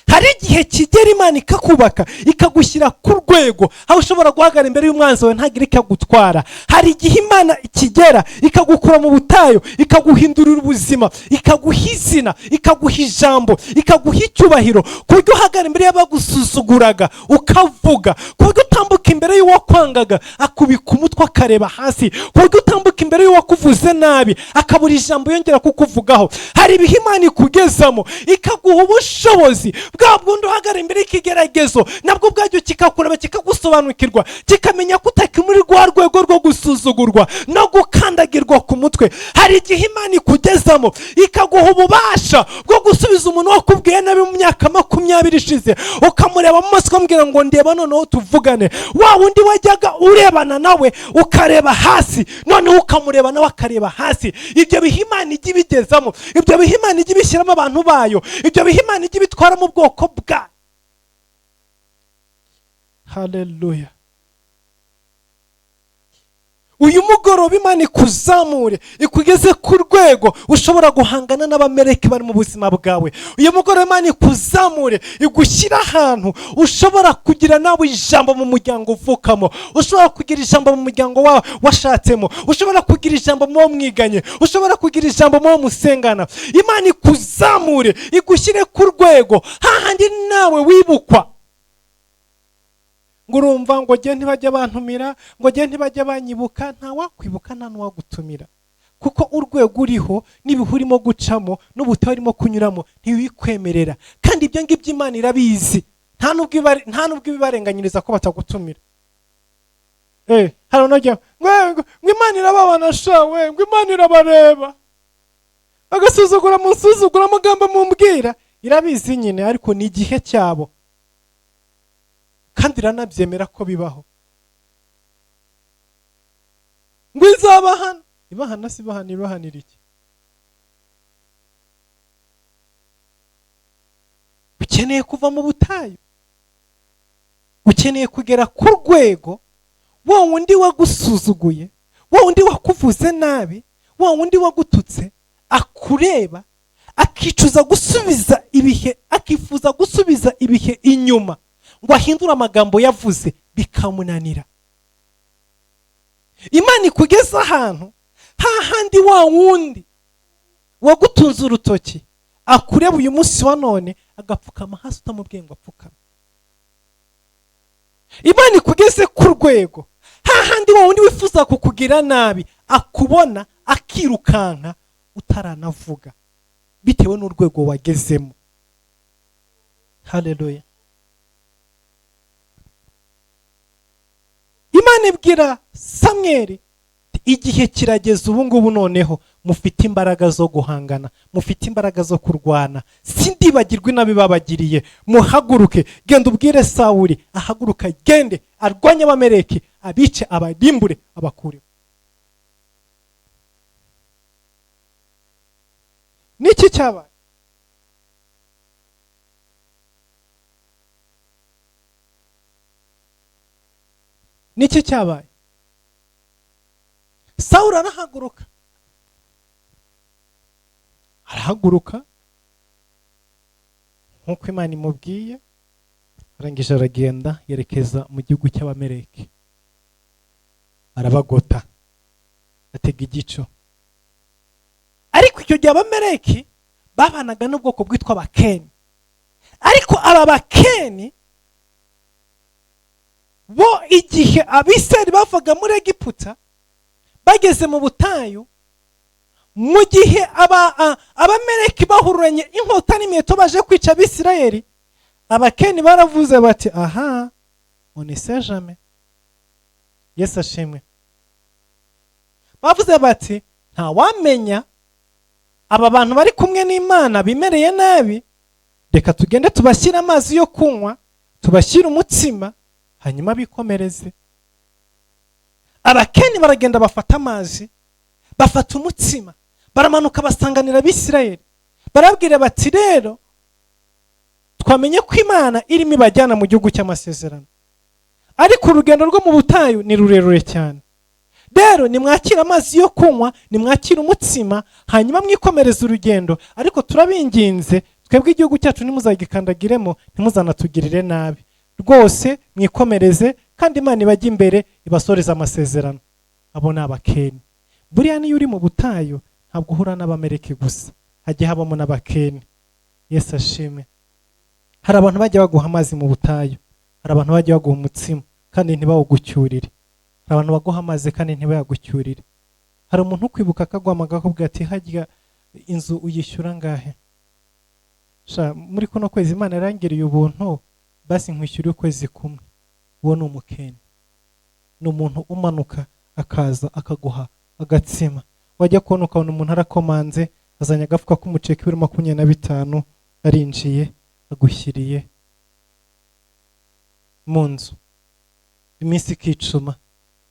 Hari igihe kigera Imana ikakubaka, ikagushyira ku rwego aho ushobora guhagarara imbere y'umwanzi wawe ntagire ikagutwara. Hari igihe Imana ikigera ikagukura mu butayu, ikaguhindurira ubuzima, ikaguha izina, ikaguha ijambo, ikaguha icyubahiro, ku buryo uhagarara imbere y'abagusuzuguraga ukavuga, ku buryo utambuka imbere y'uwakwangaga akubika umutwe akareba hasi, ku buryo utambuka imbere y'uwakuvuze nabi akabura ijambo yongera kukuvugaho. Hari ibihe Imana ikugezamo ikaguha ubushobozi bwa bwundi uhagarara imbere y'ikigeragezo, nabwo bwacyo kikakureba, kikagusobanukirwa, kikamenya ko utaki muri rwa rwego rwo gusuzugurwa no gukandagirwa ku mutwe. Hari igihe Imana ikugezamo ikaguha ububasha bwo gusubiza umuntu wakubwiye nabi mu myaka 20 ishize, ukamureba mu maso ukamubwira ngo ndeba noneho tuvugane. Wa wundi wajyaga urebana nawe ukareba hasi, noneho ukamureba nawe akareba hasi. Ibyo bihe Imana ijya ibigezamo, ibyo bihe Imana ijya ibishyiramo abantu bayo, ibyo bihe Imana ijya ibitwara mu bwoko bwa. Haleluya. uyu mugoroba Imana ikuzamure ikugeze ku rwego ushobora guhangana n'abameleki bari mu buzima bwawe. Uyu mugoroba Imana ikuzamure igushyira ahantu ushobora kugira nawe ijambo mu muryango uvukamo, ushobora kugira ijambo mu muryango wawe washatsemo, ushobora kugira ijambo mu wo mwiganye, ushobora kugira ijambo mu wo musengana. Imana ikuzamure igushyire ku rwego hahandi nawe wibukwa ngo urumva ngo jye ntibajya bantumira, ngo jye ntibajya banyibuka. Nta wakwibuka nta n'uwagutumira, kuko urwego uriho n'ibihe urimo gucamo n'ubutayu urimo kunyuramo ntibikwemerera, kandi ibyo ngibyo Imana irabizi. nta n'ubwo ibibarenganyiriza ko batagutumira. Hari unajya ngo Imana irababana shawe, ngo Imana irabareba, agasuzugura musuzugura amagambo mumbwira. Irabizi nyine, ariko ni igihe cyabo kandi iranabyemera ko bibaho. Ngo izabahana, ibahana si bahana, ibahanira iki? Ukeneye kuva mu butayu, ukeneye kugera ku rwego wa wundi wagusuzuguye, wa wundi wakuvuze nabi, wa wundi wagututse akureba akicuza gusubiza ibihe, akifuza gusubiza ibihe inyuma ngo ahindure amagambo yavuze, bikamunanira. Imana ikugeza ahantu hahandi wa wundi wagutunze urutoki akureba uyu munsi wa none agapfukama hasi utamubwiye ngo apfukame. Imana ikugeze ku rwego hahandi wa wundi wifuza kukugira nabi akubona akirukanka utaranavuga, bitewe n'urwego wagezemo. Haleluya. Imana ibwira Samweli, igihe kirageze ubu ngubu, noneho mufite imbaraga zo guhangana, mufite imbaraga zo kurwana, sindibagirwe nabi babagiriye. Muhaguruke, genda ubwire Sawuli ahaguruka, gende arwanye abameleki, abice, abadimbure, abakure. Niki cyabaye? Niki cyabaye? Sawuli arahaguruka, nk'uko Imana imubwiye, arangije aragenda yerekeza mu gihugu cy'abameleki, arabagota, atega igico. Ariko icyo gihe abameleki babanaga n'ubwoko bwitwa Abakeni, ariko aba Bakeni bo igihe Abisirayeli bavaga muri Egiputa bageze mu butayu, mu gihe abameleki bahururanye inkota n'imiheto baje kwica Abisirayeli, Abakeni baravuze bati aha, on ne sait jamais. Yesu ashimwe. Bavuze bati nta wamenya, aba bantu bari kumwe n'Imana bimereye nabi, reka tugende tubashyire amazi yo kunywa, tubashyire umutsima, hanyuma bikomereze. Abakeni baragenda bafata amazi, bafata umutsima, baramanuka basanganira Abisirayeli, barabwira bati rero twamenye ko Imana irimo ibajyana mu gihugu cy'amasezerano, ariko urugendo rwo mu butayu ni rurerure cyane. Rero nimwakira amazi yo kunywa, nimwakira umutsima, hanyuma mwikomereza urugendo, ariko turabinginze twebwe igihugu cyacu nimuzagikandagiremo, ntimuzanatugirire nabi, rwose mwikomereze, kandi Imana ibajya imbere ibasoreza amasezerano. Abo ni Abakeni. Buriya niyo uri mu butayu ntabwo uhura n'abameleki gusa, hajye habamo n'Abakeni. Yesu ashimwe. Hari abantu bajya baguha amazi mu butayu, hari abantu bajya baguha umutsima kandi ntibawugucyurire, hari abantu baguha amazi kandi ntibayagucyurire. Hari umuntu ukwibuka akaguhamagara akakubwira ati hajya inzu uyishyura ngahe? Muri kuno kwezi Imana yarangiriye ubuntu, basi nkwishyura ukwezi kumwe. Uwo ni Umukeni. Ni umuntu umanuka akaza akaguha agatsima, wajya kubona ukabona umuntu arakomanze, azanye agafuka k'umuceri k'ibiro 25, arinjiye agushyiriye mu nzu. Iminsi ikicuma,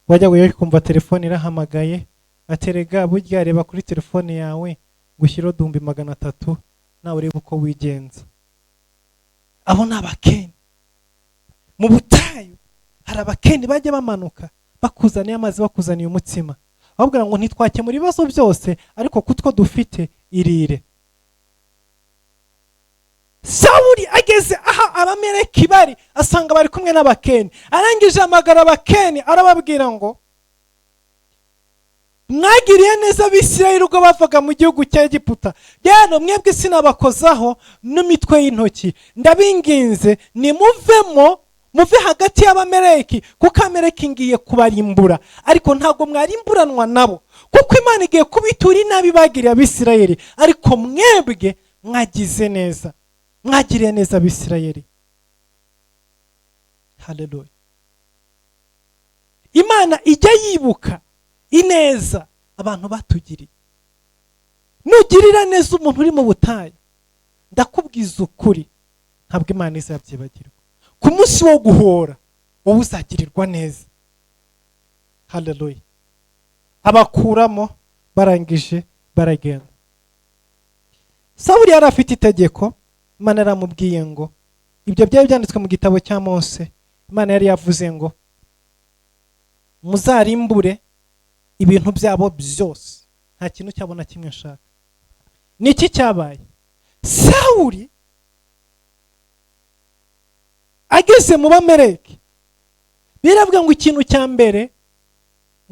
wajya guye kumva telefone irahamagaye, aterega burya reba kuri telefone yawe gushyira 300 nawe urebe uko wigenza. Abo ni Abakeni. Mu butayu hari Abakeni bajya bamanuka bakuzaniye amazi, bakuzaniye umutsima, babwira ngo ntitwakemura ibibazo byose, ariko kutwo dufite irire. Sawuli ageze aha abameleki bari, asanga bari kumwe n'abakeni, arangije amagara abakeni arababwira ngo mwagiriye neza Abisirayeli ubwo bavaga mu gihugu cya Egiputa, rero mwebwe sinabakozaho n'imitwe y'intoki, ndabinginze nimuvemo, muve hagati y'abameleki, kuko abameleki ngiye kubarimbura, ariko ntabwo mwarimburanwa nabo, kuko Imana igiye kubitura inabi bagiriye Abisirayeli, ariko mwebwe mwagize neza, mwagiriye neza Abisirayeli. Haleluya. Imana ijya yibuka ineza abantu batugiriye. Nugirira neza umuntu uri mu butayu, ndakubwiza ukuri, ntabwo Imana izabyibagirwa. Ku munsi wo guhora wowe uzagirirwa neza. Haleluya. Abakuramo barangije baragenda. Sawuli yari afite itegeko, Imana yaramubwiye ngo, ibyo byari byanditswe mu gitabo cya Mose, Imana yari yavuze ngo muzarimbure ibintu byabo byose, nta kintu cyabona kimwe nshaka. Niki cyabaye? Sawuli ageze mu bameleki, biravuga ngo ikintu cya mbere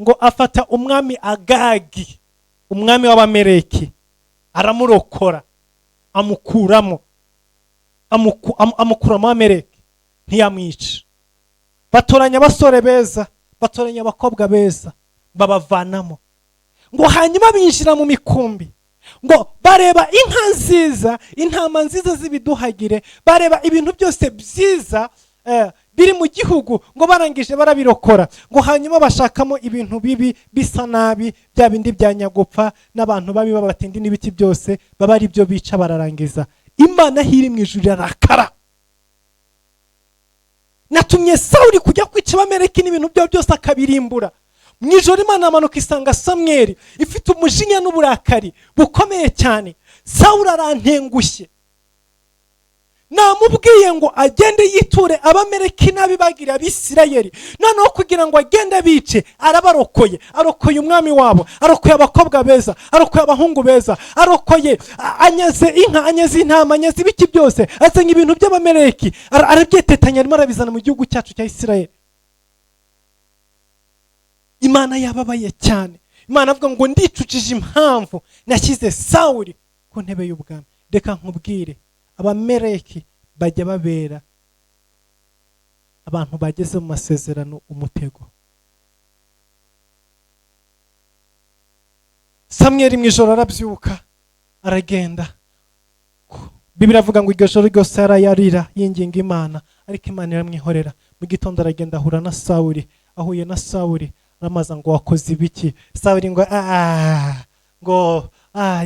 ngo afata umwami Agagi, umwami w'abameleki, aramurokora, amukuramo abameleki, ntiyamwica. Batoranya abasore beza, batoranya abakobwa beza, babavanamo. Ngo hanyuma binjira mu mikumbi, ngo bareba inka nziza, intama nziza z'ibiduhagire, bareba ibintu byose byiza biri mu gihugu, ngo barangije barabirokora. Ngo hanyuma bashakamo ibintu bibi bisa nabi, bya bindi bya nyagupfa n'abantu babi babatindi n'ibiti byose, baba ari byo bica bararangiza. Imana hiri mu ijuru yarakara. Natumye Sawuli kujya kwica abameleki n'ibintu byo byose akabirimbura. Mu ijoro Imana amanuka isanga Samweli ifite umujinya n'uburakari bukomeye cyane. Sawuli arantengushye, namubwiye ngo agende yiture abameleki nabi bagiriye Abisirayeli, noneho kugira ngo agende bice, arabarokoye. Arokoye umwami wabo, arokoye abakobwa beza, arokoye abahungu beza, arokoye, anyaze inka, anyaze intama, anyaze ibiki byose, azanye ibintu by'abameleki, arabyetetanya, arimo arabizana mu gihugu cyacu cya Isirayeli. Imana yababaye cyane. Imana avuga ngo ndicucije impamvu nashyize Sawuli ku ntebe y'ubwami. Reka nkubwire, abameleki bajya babera abantu bageze mu masezerano umutego. Samweli mu ijoro arabyuka aragenda. Bibiri avuga ngo iryo joro ryose yararira yinginga Imana, ariko Imana iramwihorera. Mu gitondo aragenda ahura na Sawuli. Ahuye na Sawuli aramaza ngo wakoze ibiki? Sawuli ngo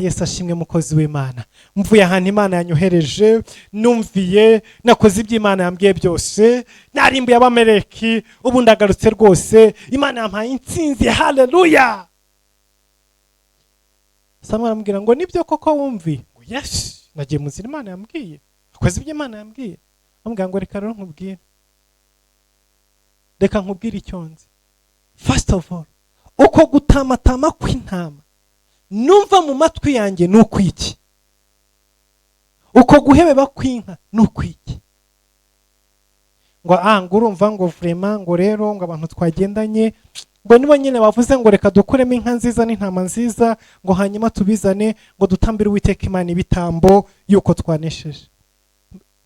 Yesu ashimwe mukozi w'Imana, mvuye ahantu Imana yanyohereje, numviye nakoze ibyo Imana yambwiye byose, narimbuye abameleki, ubu ndagarutse rwose, Imana yampaye intsinzi. Haleluya. Samweli aramubwira ngo nibyo koko wumvi? Ngo yes, nagiye mu nzira Imana yambwiye, nakoze ibyo Imana yambwiye. Amubwira ngo reka rero nkubwire, reka nkubwire icyo nzi. First of all, uko gutamatama kw'intama numva mu matwi yanjye nukwiki, uko guhebeba kw'inka nukwiki. Ngo ngo urumva ngo vraiment ngo rero ngo abantu twagendanye ngo nibo nyine bavuze ngo reka dukuremo inka nziza n'intama nziza, ngo hanyuma tubizane ngo dutambire Uwiteka Imana ibitambo yuko twanesheje.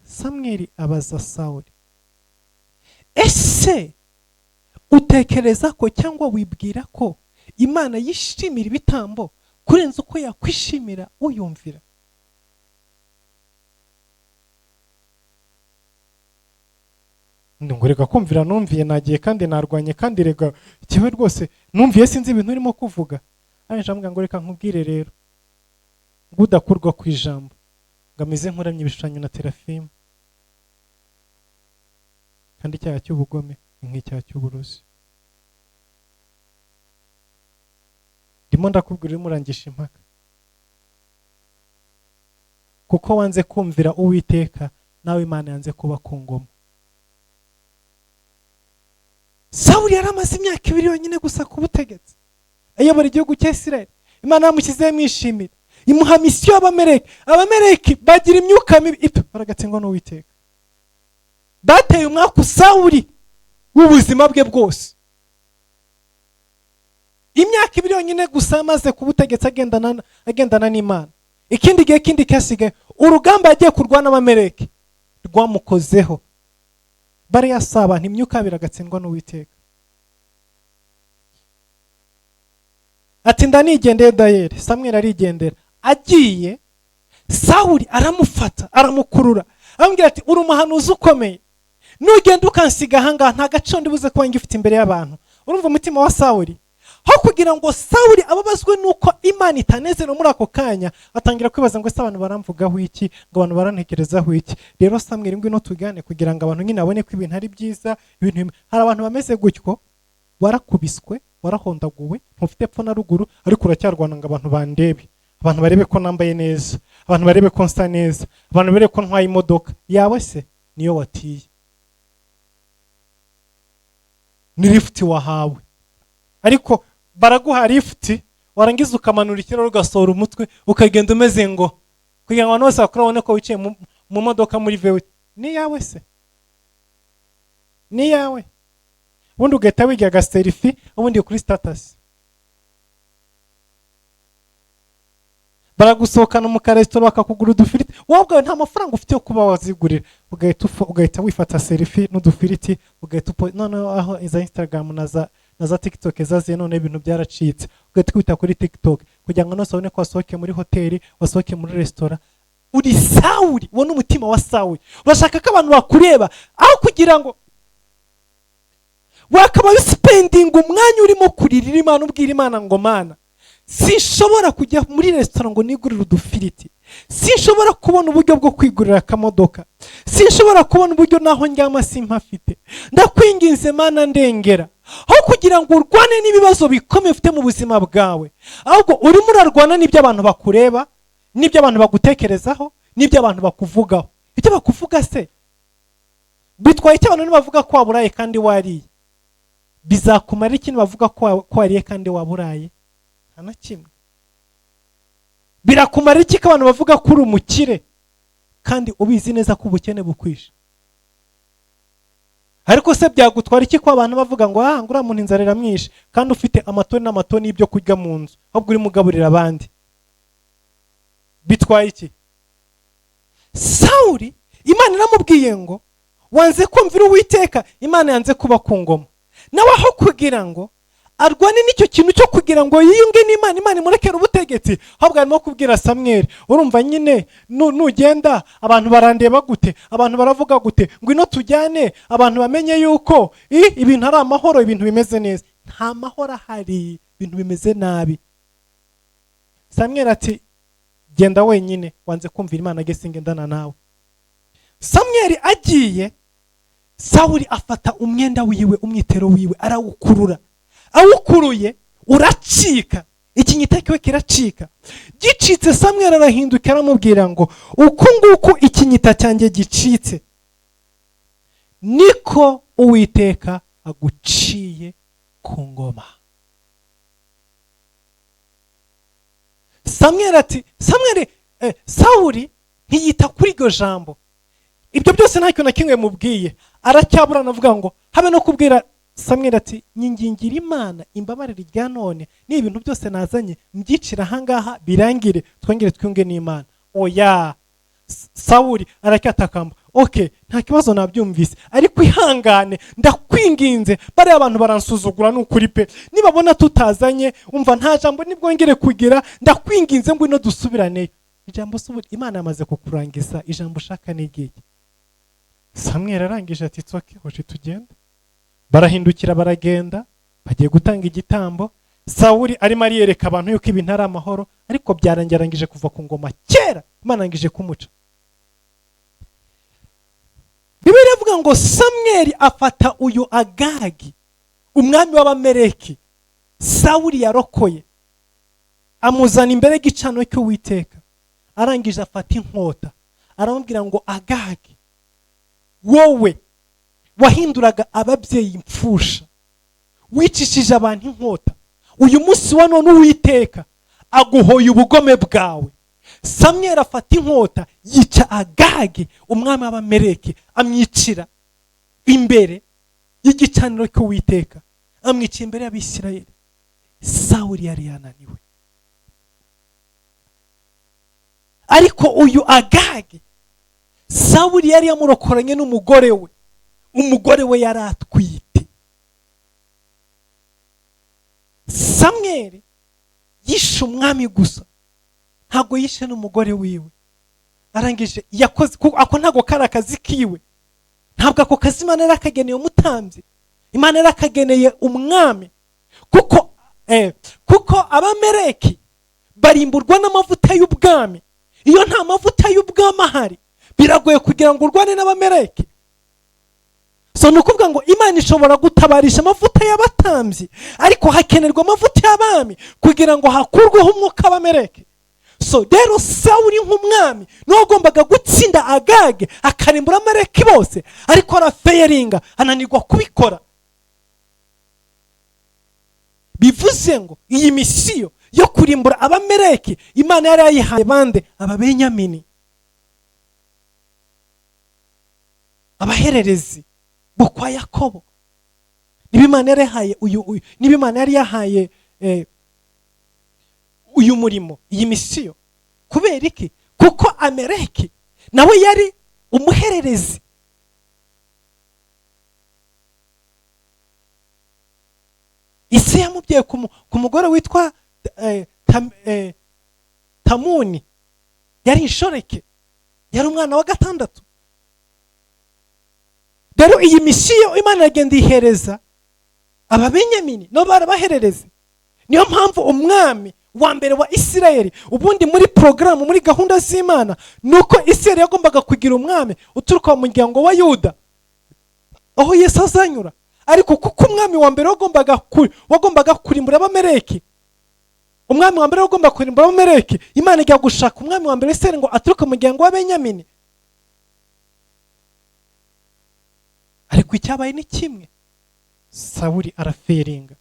Samweli abaza Sawuli, ese utekereza ko cyangwa wibwira ko Imana yishimira ibitambo kurenza uko yakwishimira uyumvira? Ngo reka kumvira numviye, nagiye kandi narwanye, kandi rega ikiwe rwose numviye sinzi ibintu urimo kuvuga. Aranje ambwira ngo reka nkubwire rero, ngo udakurwa ku ijambo ngo ameze nk'uramye ibishushanyo na terafimu, kandi icyaha cy'ubugome ni nk'icyaha cy'uburozi. Ndimo ndakubwira urimo urangisha impaka, kuko wanze kumvira Uwiteka, nawe Imana yanze kuba ku ngoma. Sawuli yari amaze imyaka 2 yonyine gusa ku butegetsi ayobora igihugu cya Isirayeli. Imana yamushyizeho mwishimira imuha misiyo abameleki bagira imyuka mibi baragatsindwa n'Uwiteka. Bateye umwaka Sawuli w'ubuzima bwe bwose. Imyaka 2 yonyine gusa amaze ku butegetsi agendana n'Imana. Ikindi gihe kindi kasigaye urugamba yagiye kurwana n'abameleki rwamukozeho. Bari yasaba imyuka biragatsindwa n'Uwiteka. Ati ndanigendeye Dayeli. Samweli arigendera. Agiye Sawuli aramufata aramukurura amubwira ati uri umuhanuzi ukomeye, nugenda ukansiga ahangaha nta gaciro ndibuze kuba ngifite imbere y'abantu. Urumva umutima wa Sawuli ho kugira ngo Sawuli ababazwe nuko Imana itanezero muri ako kanya, atangira kwibaza ngo ese abantu baramvugaho iki, ngo abantu barantekerezaho iki. Rero Samweli ngwino tugane kugira ngo abantu nyine abone ko ibintu ari byiza. Hari abantu bameze gutyo, warakubiswe warahondaguwe ntufite epfo na ruguru, ariko uracyarwana ngo abantu bandebe, abantu barebe ko nambaye neza, abantu barebe ko nsa neza, abantu barebe ko ntwaye imodoka yawe. Se niyo watiye, ni lift wahawe, ariko baraguha lift warangiza ukamanura ikiraro ugasohora umutwe ukagenda umeze ngo kugira ngo abantu bose bakurabone ko wicaye mu modoka muri vewe. Ni yawe se? Ni yawe? Ubundi ugahita wigira agaselfie ubundi kuri status. Baragusohokana mu karesitora bakakugura udufiriti, wowe nta mafaranga ufite yo kuba wazigurira, ugahita wifata selfie n'udufiriti ugahita noneho aho iza Instagram na za TikTok zaziye none ibintu byaracitse, ugahita kwita kuri TikTok kugira ngo nose abone ko wasohoke muri hoteli, wasohoke muri restaurant. Uri Sawuli, wone umutima wa Sawuli, urashaka ko abantu bakureba aho kugira ngo wakaba spending umwanya urimo kuririra Imana, ubwira Imana ngo Mana sinshobora kujya muri restaurant ngo nigurire udufiriti, sinshobora kubona uburyo bwo kwigurira akamodoka, sinshobora kubona uburyo naho njyama simpafite, ndakwinginze Mana ndengera. Aho kugira ngo urwane n'ibibazo bikomeye ufite mu buzima bwawe, ahubwo urimo urarwana n'ibyo abantu bakureba, n'ibyo abantu bagutekerezaho, n'ibyo abantu bakuvugaho. Icyo bakuvuga se bitwaye icyo abantu bavuga ko waburaye kandi wariye, bizakumara iki bavuga ko wariye kandi waburaye? Nta kimwe. Birakumara iki ko abantu bavuga ko uri umukire kandi ubizi neza ko ubukene bukwishe? Ariko se byagutwara iki ko abantu bavuga ngo ngura muntu inzara iramwishe kandi ufite amatoni n'amatoni y'ibyo kurya mu nzu, ahubwo uri mugaburira abandi? Bitwaye iki? Sawuli Imana iramubwiye ngo wanze kumvira Uwiteka, Imana yanze kuba ku ngoma. Nawe aho kugira ngo arwane n'icyo kintu cyo kugira ngo yiyunge n'Imana, Imana imurekera ubutegetsi, ahubwo arimo kubwira Samweli, urumva nyine nugenda abantu barandeba gute, abantu baravuga gute, ngwino tujyane abantu bamenye yuko ibintu ari amahoro, ibintu bimeze neza. Nta mahoro ahari, ibintu bimeze nabi. Samweli ati genda wenyine, wanze kumvira Imana, gese ngendana nawe. Samweli agiye, Sawuli afata umwenda wiwe, umwitero wiwe arawukurura, awukuruye uracika, ikinyita kiwe kiracika. Gicitse Samweli arahinduka aramubwira ngo uku nguku ikinyita cyanjye gicitse niko Uwiteka aguciye ku ngoma. Sawuli ntiyita kuri iryo jambo, ibyo byose nta kintu na kimwe mubwiye, aracyabura navuga ngo habe no kubwira Samweli ati nyingingira Imana imbabarire rya none, ni ibintu byose nazanye mbyicira ahangaha birangire, twongere twunge n'Imana. Oya, Sawuli aracyatakamba, okay nta kibazo nabyumvise, ariko ihangane ndakwinginze, bari abantu baransuzugura n'ukuri pe, nibabona tutazanye umva nta jambo nibwongere kugira, ndakwinginze ngwino dusubirane. Ijambo Sawuli Imana yamaze kukurangiza, ijambo ushaka n'igiye. Samweli arangije ati tsoke hoje tugenda. Barahindukira baragenda, bagiye gutanga igitambo. Sawuli arimo ariyereka abantu yuko ibintu ari amahoro, ariko byarangirangije kuva ku ngoma kera, Imana arangije kumuca. Bibiliya ivuga ngo Samweli afata uyu Agagi, umwami w'Abameleki Sawuli yarokoye, amuzana imbere y'igicano cy'Uwiteka, arangije afata inkota aramubwira ngo Agagi, wowe wahinduraga ababyeyi impfusha, wicishije abantu inkota, uyu munsi wa none Uwiteka aguhoye ubugome bwawe. Samweli afata inkota yica Agagi umwami w'Abameleki, amwicira imbere y'igicaniro cy'Uwiteka, amwicira imbere y'Abisirayeli. Sawuli yari yananiwe, ariko uyu Agagi Sawuli yari yamurokoranye n'umugore we. Umugore we yari atwite. Samweli yishe umwami gusa, ntabwo yishe n'umugore wiwe. Arangije yakoze ako ntabwo kari akazi kiwe, ntabwo ako kazi Imana yarakageneye umutambyi, Imana yarakageneye umwami. Kuko Abameleki barimburwa n'amavuta y'ubwami. Iyo nta mavuta y'ubwami ahari, biragoye kugira ngo urwane n'Abameleki. So nukuvuga ngo Imana ishobora gutabarisha amavuta y'abatambyi, ariko hakenerwa amavuta y'abami kugira ngo hakurweho umwuka w'Abameleki. So rero Sawuli nk'umwami niwe agombaga gutsinda Agagi akarimbura Abameleki bose, ariko arafeyeringa, ananirwa kubikora. Bivuze ngo iyi misiyo yo kurimbura Abameleki Imana yari yayihaye bande? Ababenyamini, abahererezi bo kwa Yakobo. Niba Imana yari yahaye niba Imana yari yahaye uyu murimo, iyi misiyo. Kubera iki? Kuko Amaleki nawe yari umuhererezi. Ise yamubwiye ku mugore witwa Tamuni, yari inshoreke, yari umwana wa 6. Rero iyi misiyo Imana yagenda ihereza Ababenyamini no barabaherereze. Niyo mpamvu umwami wa mbere wa Isirayeli, ubundi muri programu, muri gahunda z'Imana, nuko Isirayeli yagombaga kugira umwami uturuka mu muryango wa Yuda, aho Yesu azanyura. Ariko kuko umwami wa mbere wagombaga kurimbura Abameleki, umwami wa mbere wagombaga kurimbura Abameleki, Imana ijya gushaka umwami wa mbere Isirayeli ngo aturuke mu muryango w'Abenyamini. Ariko icyabaye ni kimwe, Sawuli araferinga.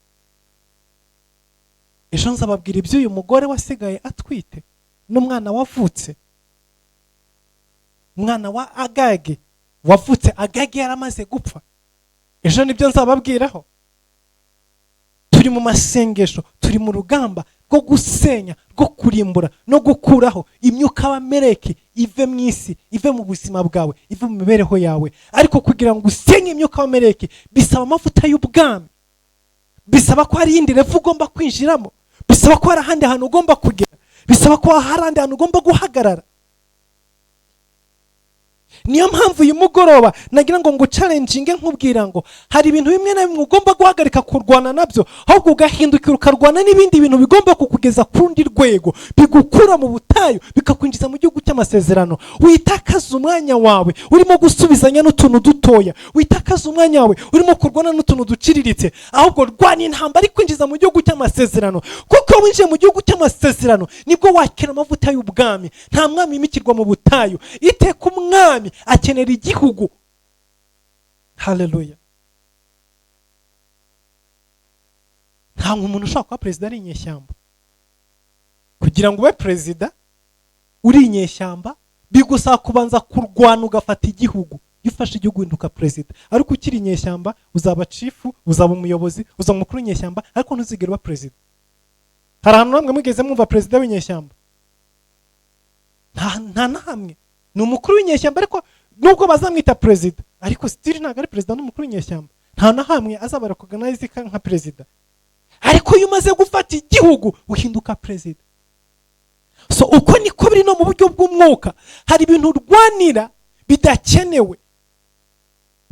Ejo nzababwira iby'uyu mugore wasigaye atwite n'umwana wavutse, umwana wa Agagi wavutse. Agagi yaramaze gupfa. Ejo nibyo nzababwiraho. Turi mu masengesho, turi mu rugamba rwo gusenya, rwo kurimbura no gukuraho imyuka y'Abameleki, ive mu isi, ive mu buzima bwawe, ive mu mibereho yawe. Ariko kugira ngo usenye imyuka y'Abameleki bisaba amavuta y'ubwami, bisaba ko hari indi revu ugomba kwinjiramo, bisaba ko hari ahandi hantu ugomba kugera, bisaba ko hari ahandi hantu ugomba guhagarara. Niyo mpamvu uyu mugoroba nagira ngo ngucalenjinge nkubwira ngo hari ibintu bimwe na bimwe ugomba guhagarika kurwana nabyo, ahubwo ugahindukira ukarwana n'ibindi bintu bigomba kukugeza ku rundi rwego, bigukura mu butayu bikakwinjiza mu gihugu cy'amasezerano. Witakaza umwanya wawe urimo gusubizanya n'utuntu dutoya, witakaza umwanya wawe urimo kurwana n'utuntu duciriritse, ahubwo rwana intambara ikwinjiza mu gihugu cy'amasezerano. Kuko winjiye mu gihugu cy'amasezerano nibwo wakira amavuta y'ubwami. Nta mwami yimikirwa mu butayu, iteka umwami akenera igihugu. Haleluya. Nta umuntu ushaka kuba perezida ari inyeshyamba. Kugira ngo ube perezida uri inyeshyamba bigusaba kubanza kurwana ugafata igihugu. Yufashe igihugu winduka perezida. Ariko ukiri inyeshyamba uzaba chifu, uzaba umuyobozi, uzaba umukuru w'inyeshyamba, ariko ntuzigere uba perezida. Hari ahantu namwe mugeze mwumva perezida w'inyeshyamba? Nta namwe. Ni umukuru w'inyeshyamba, ariko nubwo bazamwita perezida, ariko still ntabwo ari perezida n'umukuru w'inyeshyamba. Nta na hamwe azaba recognize nka perezida. Ariko iyo umaze gufata igihugu uhinduka perezida. So uko niko biri no mu buryo bw'umwuka. Hari ibintu urwanira bidakenewe.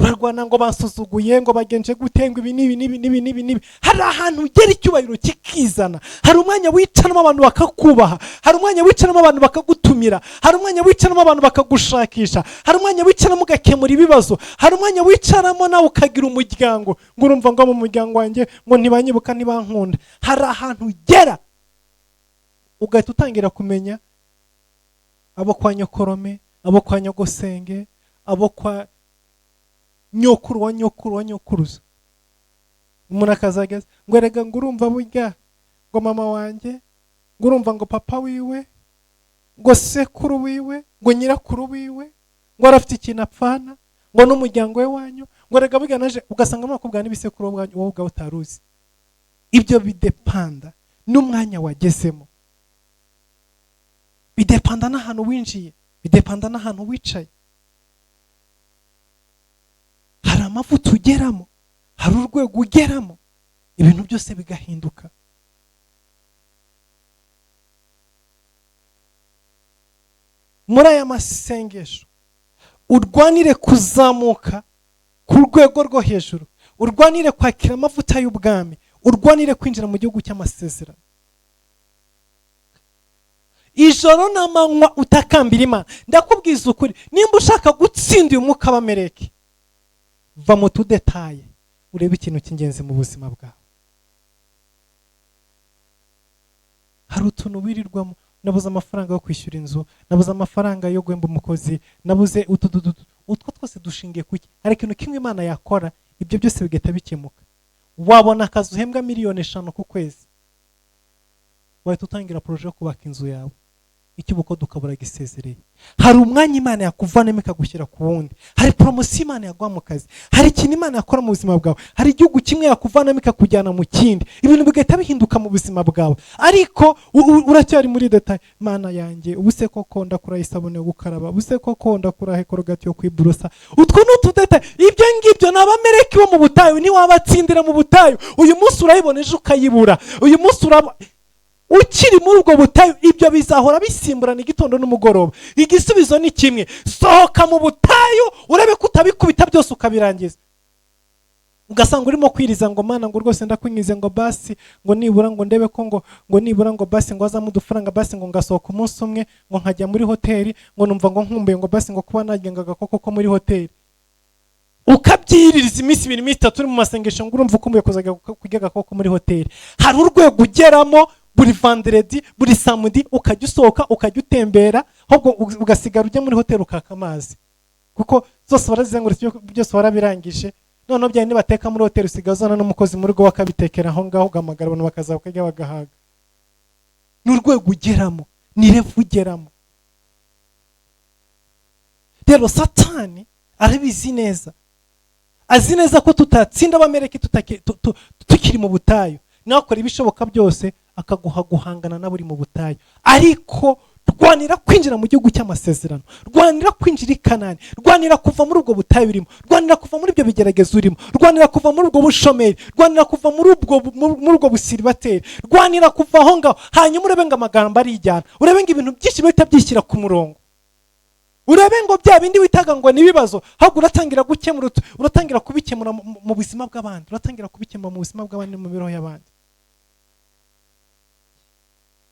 Urarwana ngo bansuzuguye, ngo bagenje gutenga ibi nibi. Hari ahantu ugera icyubahiro kikizana. Hari umwanya wicaramo abantu bakakubaha, hari umwanya wicaramo abantu bakagutumira, hari umwanya wicaramo abantu bakagushakisha, hari umwanya wicaramo ugakemura ibibazo, hari umwanya wicaramo nawe ukagira umuryango, ngo urumva ngo mu muryango wanjye ngo ntibanyibuka ntibankunda. Hari ahantu ugera ugahita utangira kumenya abo kwa nyokorome, abo kwa nyogosenge, abo kwa nyokuru wa nyokuruza. umuntu akazageza ngo erega ngo urumva burya ngo mama wanjye ngo urumva ngo papa wiwe ngo sekuru wiwe ngo nyirakuru wiwe ngo arafite ikintu apfana ngo n'umuryango we wanyu ngo erega burya naje ugasanga mwakubwira n'ibisekuru wowe ubwawe utaruzi. Ibyo bidepanda n'umwanya wagezemo, bidepanda n'ahantu winjiye, bidepanda n'ahantu wicaye. Hari amavuta ugeramo, hari urwego ugeramo, ibintu byose bigahinduka. Muri aya masengesho urwanire kuzamuka ku rwego rwo hejuru, urwanire kwakira amavuta y'ubwami, urwanire kwinjira mu gihugu cy'amasezerano. Ijoro n'amanywa utakambira Imana. Ndakubwiza ukuri, nimba ushaka gutsinda uyu mwuka w'amereke, va mu tudetaye urebe ikintu cy'ingenzi mu buzima bwawe. Hari utuntu wirirwamo, nabuze amafaranga yo kwishyura inzu, nabuze amafaranga yo guhemba umukozi, nabuze utwo twose dushingiye kuki? Hari ikintu kimwe Imana yakora, ibyo byose bigahita bikemuka. Wabona akazi uhembwa miliyoni 5 ku kwezi, wahita utangira projet yo kubaka inzu yawe, ikibuko dukabura gisezereye. Hari umwanya Imana yakuvanamo ikagushyira ku wundi, hari promotion Imana yaguha mu kazi, hari ikintu Imana yakora mu buzima bwawe, hari igihugu kimwe yakuvanamo ikakujyana mu kindi, ibintu bigahita bihinduka mu buzima bwawe. Ariko uracyari muri detail, Mana yanjye ubuse koko ndakura isabune yo gukaraba, ubuse koko ndakura hekorogati yo kwiburusa. Utwo n'utudetail, ibyo ngibyo n'abamereki bo mu butayu ni wabatsindira mu butayu. Uyu munsi urayibona ejo ukayibura, uyu munsi ukiri muri ubwo butayu, ibyo bizahora bisimburana igitondo n'umugoroba. Igisubizo ni kimwe, sohoka mu butayu urebe ko utabikubita byose ukabirangiza. Ugasanga urimo kwiriza ngo Mana ngo rwose ndakwinyize ngo basi ngo nibura ngo ndebe ko ngo nibura ngo basi ngo azamu dufaranga basi ngo ngasohoka umunsi umwe ngo nkajya muri hoteli ngo numva ngo nkumbuye ngo basi ngo kuba nagengaga koko muri hoteli. Ukabyiririza iminsi 2 iminsi 3 uri mu masengesho ngo urumva ukumbuye kuzajya kujyaga koko muri hoteli. Hari urwego ugeramo buri vendredi buri samedi ukajya usohoka ukajya utembera, ahubwo ugasigara ujya muri hoteli ukaka amazi, kuko zose barazengurutse byose warabirangije. None bya ni bateka muri hoteli usigazana n'umukozi muri go wakabitekera aho ngaho, ugamagara abantu bakaza bakajya bagahaga. N'urwego ugeramo, ni refu ugeramo. Rero Satani arabizi neza, azi neza ko tutatsinda abamereki tukiri mu butayu. Nakora ibishoboka byose akaguha guhangana na buri mu butayu. Ariko rwanira kwinjira mu gihugu cy'amasezerano, rwanira kwinjira i Kanani, rwanira kuva muri ubwo butayu urimo, rwanira kuva muri ibyo bigeragezo urimo, rwanira kuva muri ubwo bushomeri, rwanira kuva muri ubwo busiribateri, rwanira kuva aho ngaho. Hanyuma urebe ngo amagambo arijyana, urebe ngo ibintu byinshi bihita byishyira ku murongo, urebe ngo bya bindi witaga ngo nibibazo ahubwo uratangira gukemura, uratangira kubikemura mu buzima bw'abandi, uratangira kubikemura mu buzima bw'abandi, mu mibereho y'abandi.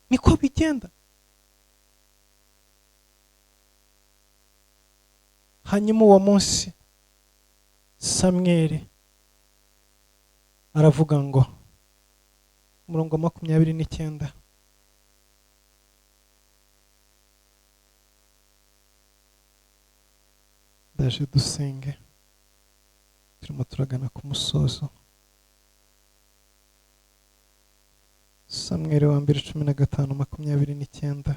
Niko bigenda. Hanyuma uwo munsi Samweli aravuga ngo umurongo 29, ndaje dusenge turimo turagana ku musozo. Samweli wa mbere 15:29.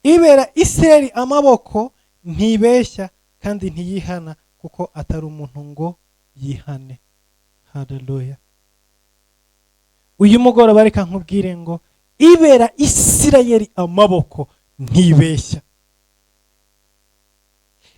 Ibera Isirayeli amaboko, ntibeshya kandi ntiyihana, kuko atari umuntu ngo yihane. Haleluya. Uyu mugoroba reka nkubwire ngo Ibera Isirayeli amaboko, ntibeshya.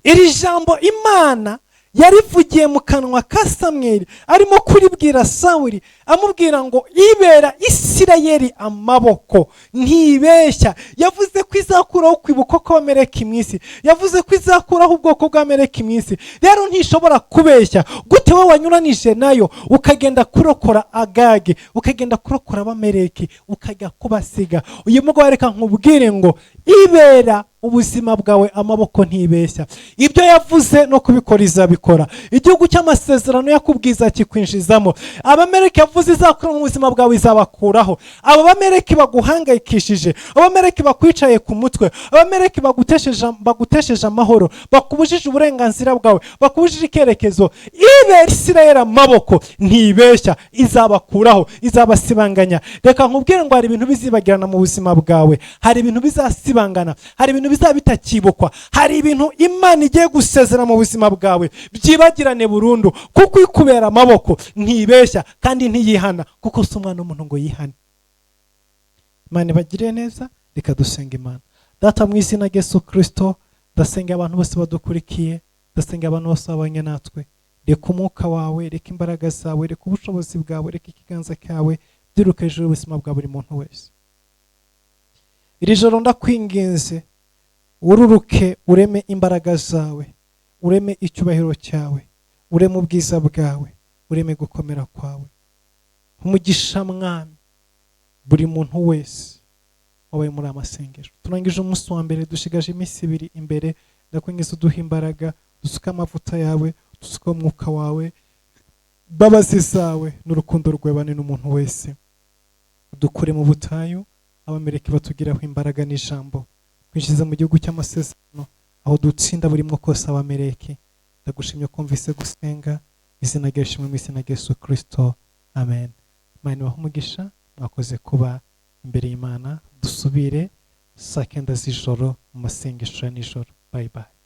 Iri jambo Imana yarivugiye mu kanwa ka Samweli arimo kuribwira Sawuli, amubwira ngo Ibera Isirayeli amaboko, ntibeshya. Yavuze ko izakuraho kwibuka ko bamereka iminsi, yavuze ko izakuraho ubwoko bw'amereka iminsi. Rero ntishobora kubeshya. Gute we wanyuranije nayo ukagenda kurokora Agage, ukagenda kurokora abamereki, ukajya kubasiga? Uyu mugabo reka nkubwire ngo Ibera ubuzima bwawe amaboko ntibeshya. Ibyo yavuze no kubikora izabikora. Igihugu cy'amasezerano yakubwiza kikwinjizamo. Abameleki yavuze izakora mu buzima bwawe izabakuraho. Abo bameleki baguhangayikishije, abameleki bakwicaye ku mutwe, abameleki bagutesheje amahoro, bakubujije uburenganzira bwawe, bakubujije ikerekezo, Ibera Isirayeli amaboko ntibeshya izabakuraho, izabasibanganya. Reka nkubwire ngo hari ibintu bizibagirana mu buzima bwawe, hari ibintu bizasibangana, hari ibintu bizaba bitakibukwa, hari ibintu Imana igiye gusezera mu buzima bwawe byibagirane burundu, kuko ikubera amaboko ntibeshya kandi ntiyihana, kuko si umwana w'umuntu ngo yihane. Imana ibagiriye neza. Reka dusenga Imana. Data mu izina rya Yesu Kristo, ndasenga abantu bose badukurikiye, ndasenga abantu bose babanye natwe. Reka umwuka wawe, reka imbaraga zawe, reka ubushobozi bwawe, reka ikiganza cyawe byiruke hejuru y'ubuzima bwa buri muntu wese. Iri joro ndakwinginze ururuke, ureme imbaraga zawe, ureme icyubahiro cyawe, ureme ubwiza bwawe, ureme gukomera kwawe. Umugisha mwami buri muntu wese wabaye muri amasengesho. Turangije umunsi wa mbere, dushigaje iminsi 2 imbere. Ndakwinginze uduhe imbaraga, dusuke amavuta yawe, dusuke umwuka wawe, babazi zawe n'urukundo rwebane n'umuntu wese. Dukure mu butayu, abameleki batugiraho imbaraga n'ijambo, twinjiza mu gihugu cy'amasezerano aho dutsinda buri mwo kose abameleki. Ndagushimye ko mvise gusenga, izina ryawe rishimwe mu izina rya Yesu Kristo, amen. Imana ibahe umugisha. Mwakoze kuba imbere y'Imana. Dusubire saa 9 z'ijoro mu masengesho ya nijoro. Bye bye.